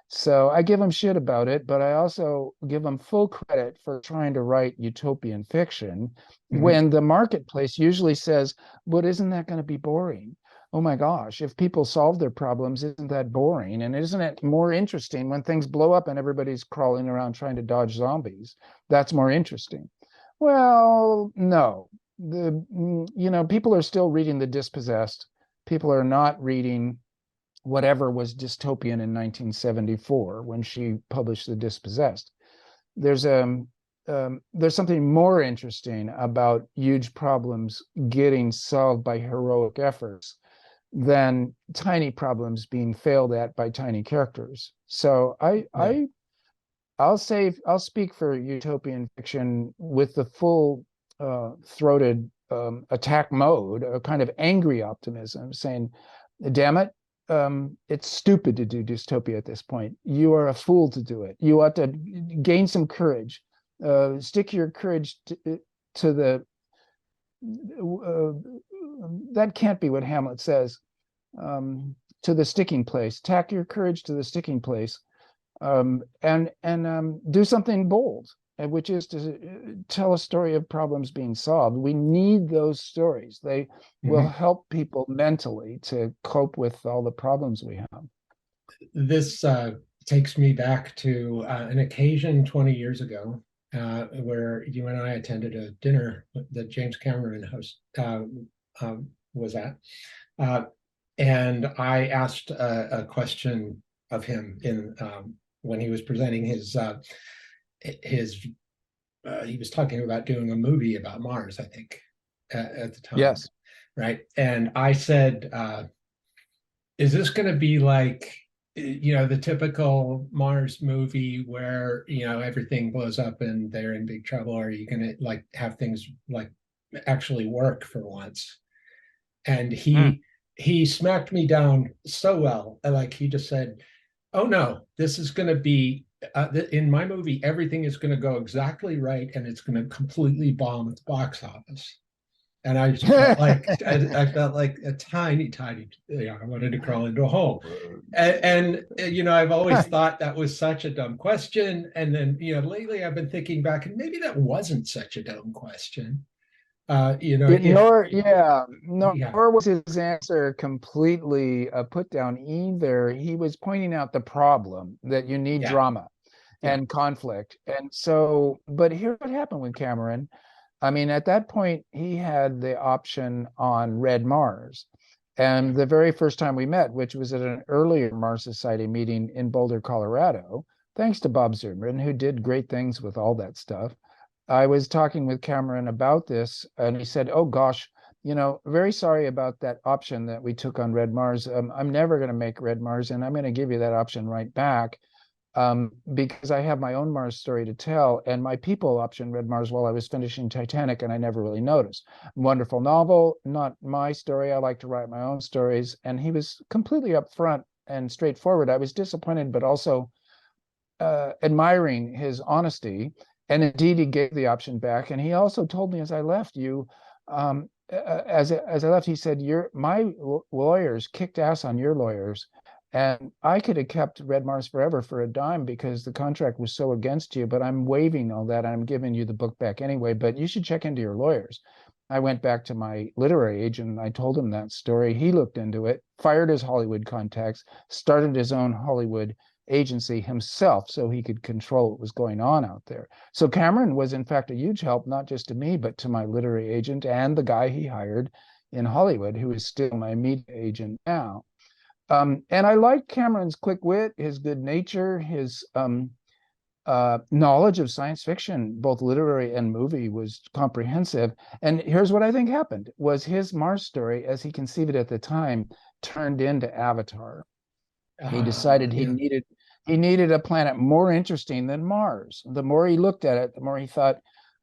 Speaker 1: So I give them shit about it, but I also give them full credit for trying to write utopian fiction when the marketplace usually says, but isn't that going to be boring? Oh my gosh, if people solve their problems, isn't that boring? And isn't it more interesting when things blow up and everybody's crawling around trying to dodge zombies? That's more interesting. Well, no. People are still reading The Dispossessed. People are not reading whatever was dystopian in 1974 when she published The Dispossessed. There's something more interesting about huge problems getting solved by heroic efforts than tiny problems being failed at by tiny characters. So I'll speak for utopian fiction with the full throated attack mode, a kind of angry optimism, saying, damn it, it's stupid to do dystopia at this point. You are a fool to do it. You ought to gain some courage. Stick your courage to the that can't be what Hamlet says, to the sticking place. Tack your courage to the sticking place, and do something bold, which is to tell a story of problems being solved. We need those stories. They will help people mentally to cope with all the problems we have.
Speaker 3: This takes me back to an occasion 20 years ago where you and I attended a dinner that James Cameron was at. And I asked a question of him when he was presenting he was talking about doing a movie about Mars, I think, at the time.
Speaker 1: Yes.
Speaker 3: Right. And I said, is this going to be like, the typical Mars movie where, everything blows up and they're in big trouble? Or are you going to like have things like actually work for once? And he smacked me down so well. Like he just said, oh no, this is going to be, in my movie, everything is going to go exactly right, and it's going to completely bomb at the box office. And I just felt like I felt like a tiny, I wanted to crawl into a hole. And I've always thought that was such a dumb question. And then lately I've been thinking back, and maybe that wasn't such a dumb question.
Speaker 1: Nor was his answer completely put down either. He was pointing out the problem that you need drama and conflict. And so, but here's what happened with Cameron. I mean, at that point, he had the option on Red Mars. And the very first time we met, which was at an earlier Mars Society meeting in Boulder, Colorado, thanks to Bob Zimmerman, who did great things with all that stuff, I was talking with Cameron about this, and he said, oh gosh, very sorry about that option that we took on Red Mars. I'm never going to make Red Mars, and I'm going to give you that option right back. because I have my own Mars story to tell, and my people option read Mars while I was finishing Titanic, and I never really noticed. Wonderful novel, not my story. I like to write my own stories, and he was completely upfront and straightforward. I was disappointed, but also admiring his honesty. And indeed, he gave the option back. And he also told me as I left, as I left, he said, my lawyers kicked ass on your lawyers. And I could have kept Red Mars forever for a dime because the contract was so against you, but I'm waiving all that. I'm giving you the book back anyway, but you should check into your lawyers. I went back to my literary agent and I told him that story. He looked into it, fired his Hollywood contacts, started his own Hollywood agency himself so he could control what was going on out there. So Cameron was in fact a huge help, not just to me, but to my literary agent and the guy he hired in Hollywood, who is still my media agent now. And I like Cameron's quick wit, his good nature, his knowledge of science fiction, both literary and movie, was comprehensive. And here's what I think happened, was his Mars story, as he conceived it at the time, turned into Avatar. He decided he needed a planet more interesting than Mars. The more he looked at it, the more he thought,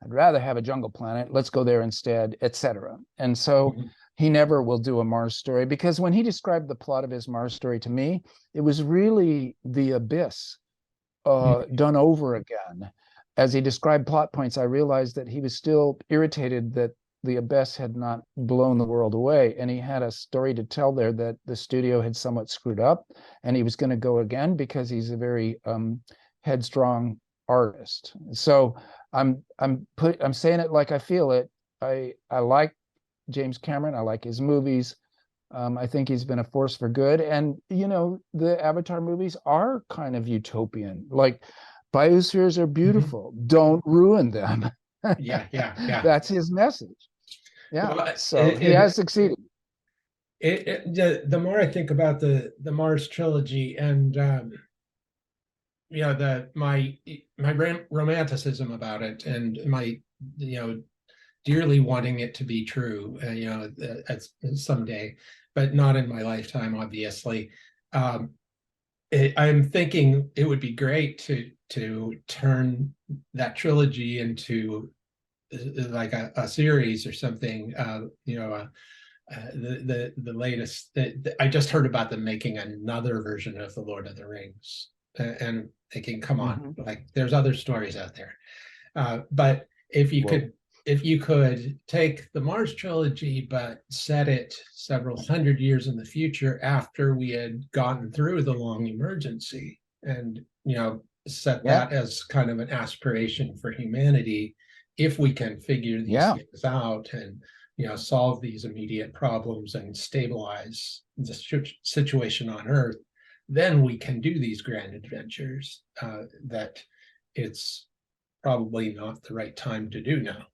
Speaker 1: I'd rather have a jungle planet. Let's go there instead, etc. And so he never will do a Mars story, because when he described the plot of his Mars story to me, it was really the abyss done over again. As he described plot points, I realized that he was still irritated that the abyss had not blown the world away, and he had a story to tell there that the studio had somewhat screwed up, and he was going to go again because he's a very headstrong artist. So I'm saying it like I feel it. I like James Cameron. I like his movies. I think he's been a force for good. And, the Avatar movies are kind of utopian. Like, biospheres are beautiful. Don't ruin them.
Speaker 3: Yeah.
Speaker 1: That's his message. Yeah.
Speaker 3: Well,
Speaker 1: so he has succeeded.
Speaker 3: The more I think about the Mars trilogy and my romanticism about it, and my dearly wanting it to be true, someday, but not in my lifetime, obviously. I'm thinking it would be great to turn that trilogy into like a series or something. The latest. I just heard about them making another version of the Lord of the Rings, and thinking, come on, like there's other stories out there. But if you could take the Mars trilogy, but set it several hundred years in the future after we had gotten through the long emergency, and set that as kind of an aspiration for humanity, if we can figure these things out and solve these immediate problems and stabilize the situation on Earth, then we can do these grand adventures that it's probably not the right time to do now.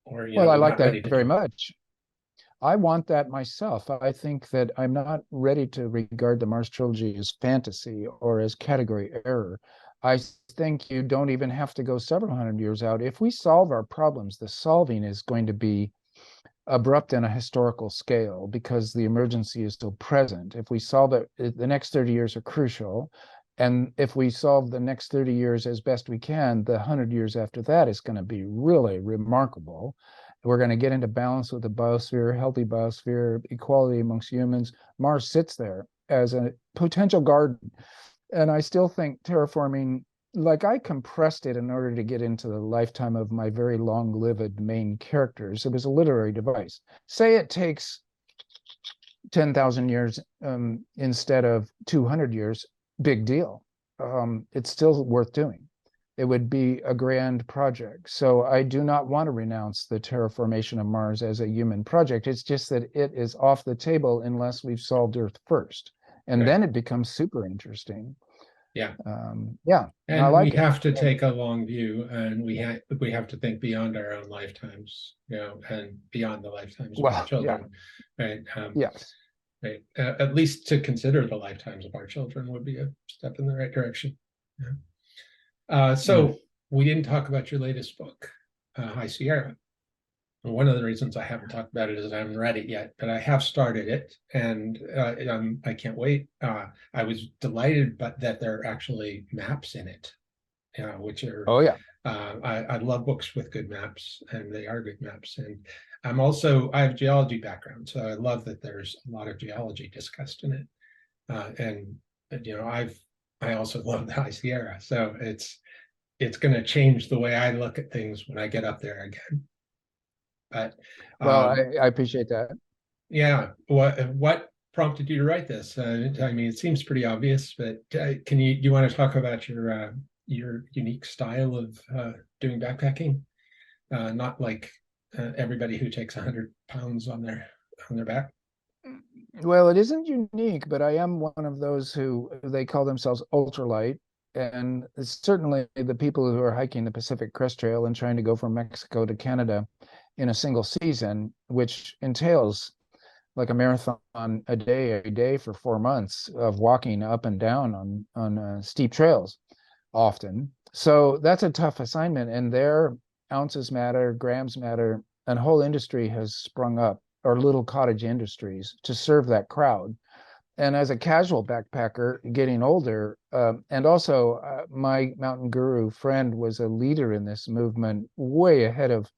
Speaker 3: Or,
Speaker 1: well, I like that very much. I want that myself. I think that I'm not ready to regard the Mars trilogy as fantasy or as category error. I think you don't even have to go several hundred years out. If we solve our problems, the solving is going to be abrupt on a historical scale because the emergency is still present. If we solve it, the next 30 years are crucial. And if we solve the next 30 years as best we can, the 100 years after that is going to be really remarkable. We're going to get into balance with the biosphere, healthy biosphere, equality amongst humans. Mars sits there as a potential garden. And I still think terraforming, like I compressed it in order to get into the lifetime of my very long-lived main characters. It was a literary device. Say it takes 10,000 years instead of 200 years, big deal. It's still worth doing. It would be a grand project. So I do not want to renounce the terraformation of Mars as a human project. It's just that it is off the table unless we've solved Earth first. And then it becomes super interesting.
Speaker 3: And
Speaker 1: I like
Speaker 3: we have to take a long view, and we have to think beyond our own lifetimes, and beyond the lifetimes of our children. Right.
Speaker 1: Yes.
Speaker 3: Right. At least to consider the lifetimes of our children would be a step in the right direction. So we didn't talk about your latest book, High Sierra. One of the reasons I haven't talked about it is I haven't read it yet, but I have started it, and I can't wait. I was delighted, but that there are actually maps in it, which are
Speaker 1: Oh yeah.
Speaker 3: I love books with good maps, and they are good maps. And I have geology background, so I love that there's a lot of geology discussed in it. And I also love the High Sierra, so it's going to change the way I look at things when I get up there again. But
Speaker 1: Well,
Speaker 3: um,
Speaker 1: I appreciate that.
Speaker 3: yeah, what prompted you to write this? I mean, it seems pretty obvious, but do you want to talk about your unique style of doing backpacking? Not like everybody who takes 100 pounds on their back.
Speaker 1: Well, it isn't unique, but I am one of those who they call themselves ultralight. And it's certainly the people who are hiking the Pacific Crest Trail and trying to go from Mexico to Canada in a single season, which entails like a marathon a day for 4 months of walking up and down on steep trails often. So that's a tough assignment, and their ounces matter, grams matter, and a whole industry has sprung up, or little cottage industries, to serve that crowd. And as a casual backpacker getting older, and also my mountain guru friend was a leader in this movement way ahead of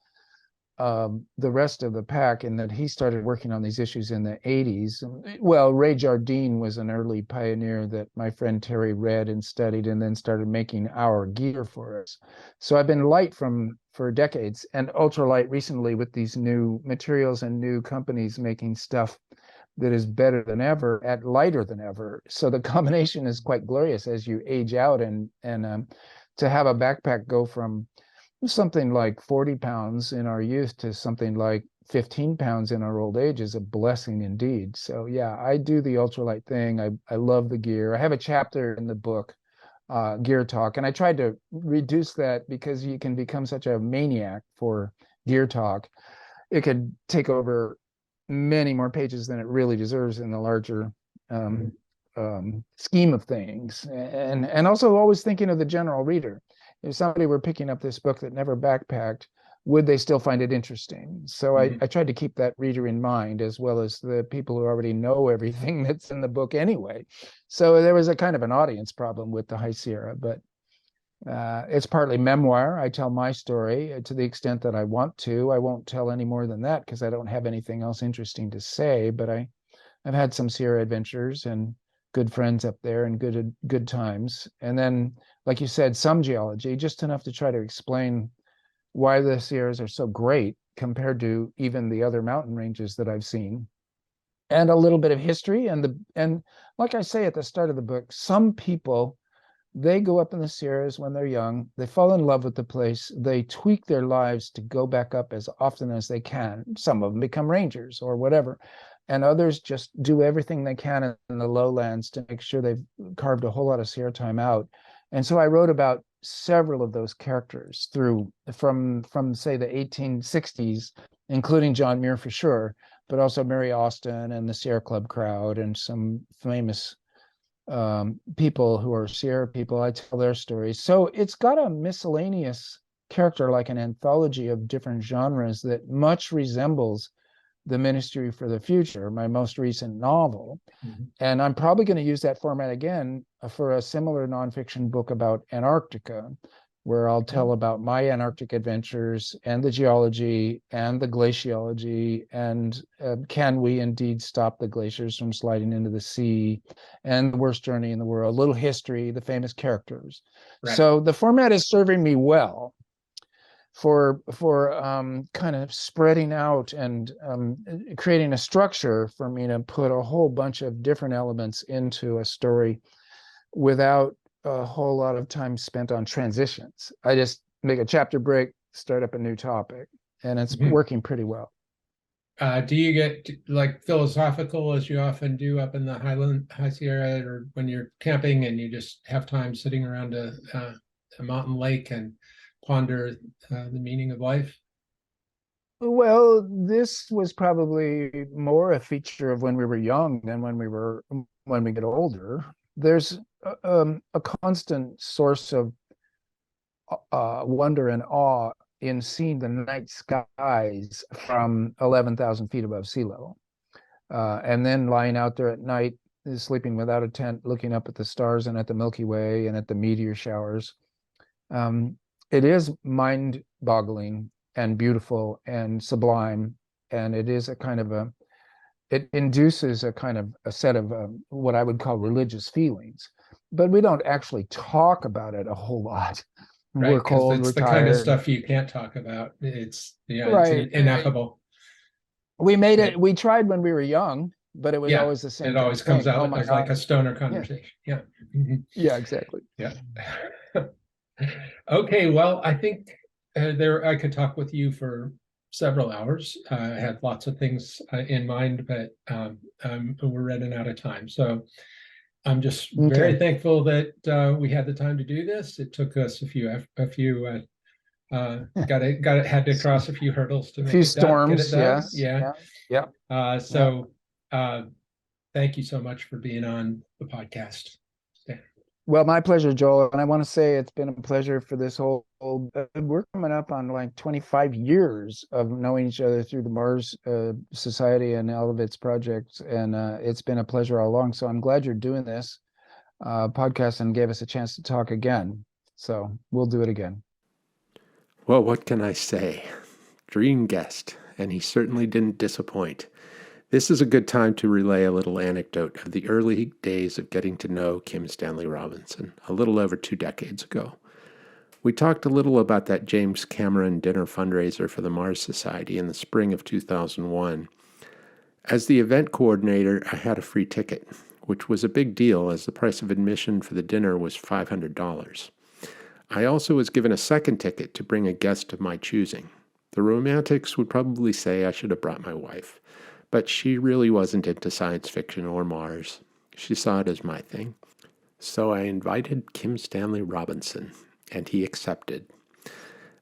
Speaker 1: the rest of the pack, in that he started working on these issues in the 80s. Well, Ray Jardine was an early pioneer that my friend Terry read and studied, and then started making our gear for us. So I've been light for decades, and ultralight recently with these new materials and new companies making stuff that is better than ever at lighter than ever. So the combination is quite glorious as you age out, and to have a backpack go from something like 40 pounds in our youth to something like 15 pounds in our old age is a blessing indeed. So yeah, I do the ultralight thing. I love the gear. I have a chapter in the book, Gear Talk, and I tried to reduce that because you can become such a maniac for gear talk. It could take over many more pages than it really deserves in the larger scheme of things. And also always thinking of the general reader. If somebody were picking up this book that never backpacked, would they still find it interesting? So I tried to keep that reader in mind, as well as the people who already know everything that's in the book anyway. So there was a kind of an audience problem with the High Sierra, but it's partly memoir. I tell my story to the extent that I want to. I won't tell any more than that because I don't have anything else interesting to say, but I've had some Sierra adventures and good friends up there and good times. And then, like you said, some geology, just enough to try to explain why the Sierras are so great compared to even the other mountain ranges that I've seen. And a little bit of history, and like I say at the start of the book, some people, they go up in the Sierras when they're young, they fall in love with the place, they tweak their lives to go back up as often as they can. Some of them become rangers or whatever, and others just do everything they can in the lowlands to make sure they've carved a whole lot of Sierra time out. And so I wrote about several of those characters from say the 1860s, including John Muir for sure, but also Mary Austin and the Sierra Club crowd and some famous people who are Sierra people. I tell their stories. So it's got a miscellaneous character, like an anthology of different genres that much resembles The Ministry for the Future, my most recent novel. And I'm probably going to use that format again for a similar nonfiction book about Antarctica, where I'll tell about my Antarctic adventures and the geology and the glaciology, and can we indeed stop the glaciers from sliding into the sea, and the worst journey in the world, a little history, the famous characters. Right. So the format is serving me well for kind of spreading out and creating a structure for me to put a whole bunch of different elements into a story without a whole lot of time spent on transitions. I just make a chapter break, start up a new topic, and it's working pretty well.
Speaker 3: Do you get like philosophical, as you often do up in the High Sierra, or when you're camping and you just have time sitting around a mountain lake and ponder the meaning of life?
Speaker 1: Well, this was probably more a feature of when we were young than when we get older. There's a constant source of wonder and awe in seeing the night skies from 11,000 feet above sea level. And then lying out there at night, sleeping without a tent, looking up at the stars and at the Milky Way and at the meteor showers. It is mind-boggling and beautiful and sublime, and it is a kind of it induces a kind of a set of what I would call religious feelings, but we don't actually talk about it a whole lot.
Speaker 3: Right,
Speaker 1: We're cold,
Speaker 3: it's
Speaker 1: we're
Speaker 3: the
Speaker 1: tired.
Speaker 3: kind of stuff you can't talk about. It's
Speaker 1: right.
Speaker 3: It's ineffable.
Speaker 1: We made it. We tried when we were young, but it was always the same.
Speaker 3: It always comes
Speaker 1: thing.
Speaker 3: out as like a stoner conversation. Yeah.
Speaker 1: Yeah, exactly.
Speaker 3: Yeah. Okay, well, I think I could talk with you for several hours. I had lots of things in mind, but we're running out of time. So I'm just very thankful that we had the time to do this. It took us had to cross a few hurdles to make
Speaker 1: it storms,
Speaker 3: done. Thank you so much for being on the podcast.
Speaker 1: Well, my pleasure, Joel. And I want to say it's been a pleasure for this whole we're coming up on like 25 years of knowing each other through the Mars Society and all of its projects. And it's been a pleasure all along. So I'm glad you're doing this podcast and gave us a chance to talk again. So we'll do it again.
Speaker 2: Well, what can I say? Dream guest, and he certainly didn't disappoint. This is a good time to relay a little anecdote of the early days of getting to know Kim Stanley Robinson, a little over 2 decades ago. We talked a little about that James Cameron dinner fundraiser for the Mars Society in the spring of 2001. As the event coordinator, I had a free ticket, which was a big deal as the price of admission for the dinner was $500. I also was given a second ticket to bring a guest of my choosing. The romantics would probably say I should have brought my wife, but she really wasn't into science fiction or Mars. She saw it as my thing. So I invited Kim Stanley Robinson, and he accepted.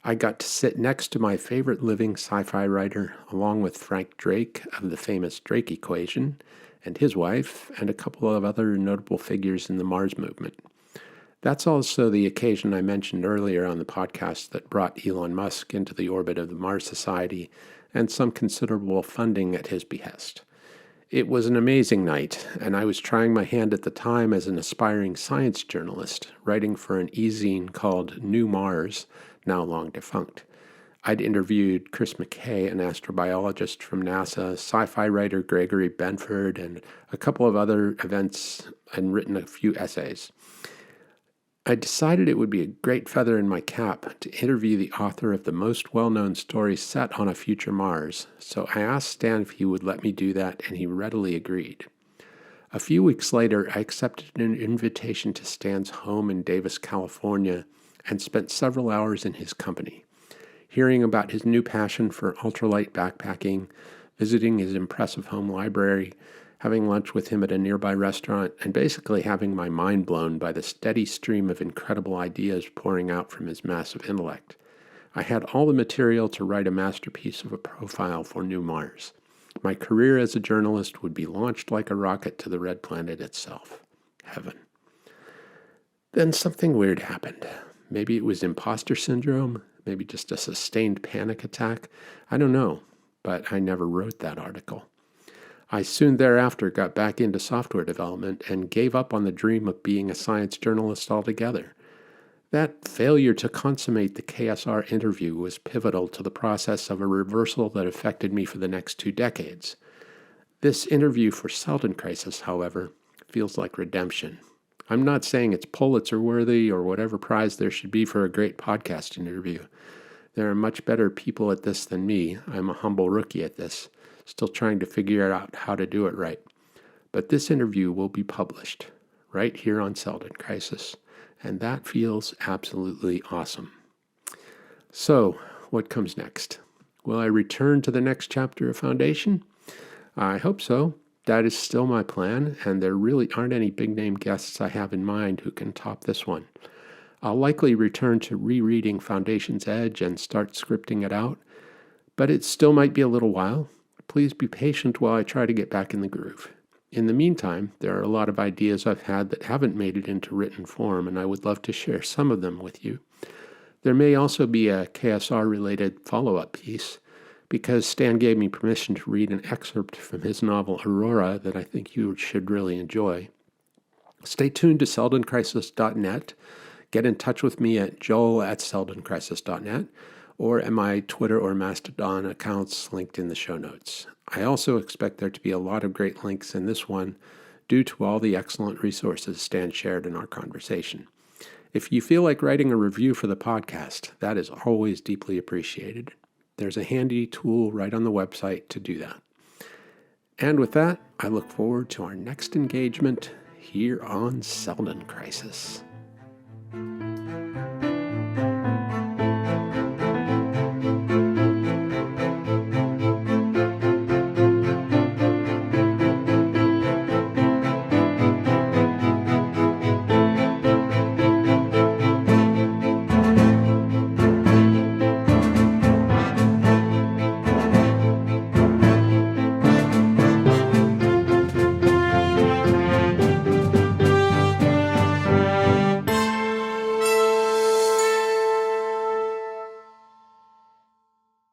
Speaker 2: I got to sit next to my favorite living sci-fi writer, along with Frank Drake of the famous Drake equation, and his wife, and a couple of other notable figures in the Mars movement. That's also the occasion I mentioned earlier on the podcast that brought Elon Musk into the orbit of the Mars Society and some considerable funding at his behest. It was an amazing night, and I was trying my hand at the time as an aspiring science journalist, writing for an e-zine called New Mars, now long defunct. I'd interviewed Chris McKay, an astrobiologist from NASA, sci-fi writer Gregory Benford, and a couple of other events, and written a few essays. I decided it would be a great feather in my cap to interview the author of the most well-known story set on a future Mars, so I asked Stan if he would let me do that, and he readily agreed. A few weeks later, I accepted an invitation to Stan's home in Davis, California, and spent several hours in his company, hearing about his new passion for ultralight backpacking, visiting his impressive home library, having lunch with him at a nearby restaurant, and basically having my mind blown by the steady stream of incredible ideas pouring out from his massive intellect. I had all the material to write a masterpiece of a profile for New Mars. My career as a journalist would be launched like a rocket to the red planet itself. Heaven. Then something weird happened. Maybe it was imposter syndrome, maybe just a sustained panic attack. I don't know, but I never wrote that article. I soon thereafter got back into software development and gave up on the dream of being a science journalist altogether. That failure to consummate the KSR interview was pivotal to the process of a reversal that affected me for the next 2 decades. This interview for Seldon Crisis, however, feels like redemption. I'm not saying it's Pulitzer-worthy or whatever prize there should be for a great podcast interview. There are much better people at this than me. I'm a humble rookie at this, still trying to figure out how to do it right. But this interview will be published right here on Seldon Crisis, and that feels absolutely awesome. So, what comes next? Will I return to the next chapter of Foundation? I hope so. That is still my plan, and there really aren't any big-name guests I have in mind who can top this one. I'll likely return to rereading Foundation's Edge and start scripting it out, but it still might be a little while. Please be patient while I try to get back in the groove. In the meantime, there are a lot of ideas I've had that haven't made it into written form, and I would love to share some of them with you. There may also be a KSR-related follow-up piece, because Stan gave me permission to read an excerpt from his novel Aurora that I think you should really enjoy. Stay tuned to seldoncrisis.net. Get in touch with me at joel@seldoncrisis.net or at my Twitter or Mastodon accounts linked in the show notes. I also expect there to be a lot of great links in this one due to all the excellent resources Stan shared in our conversation. If you feel like writing a review for the podcast, that is always deeply appreciated. There's a handy tool right on the website to do that. And with that, I look forward to our next engagement here on Seldon Crisis.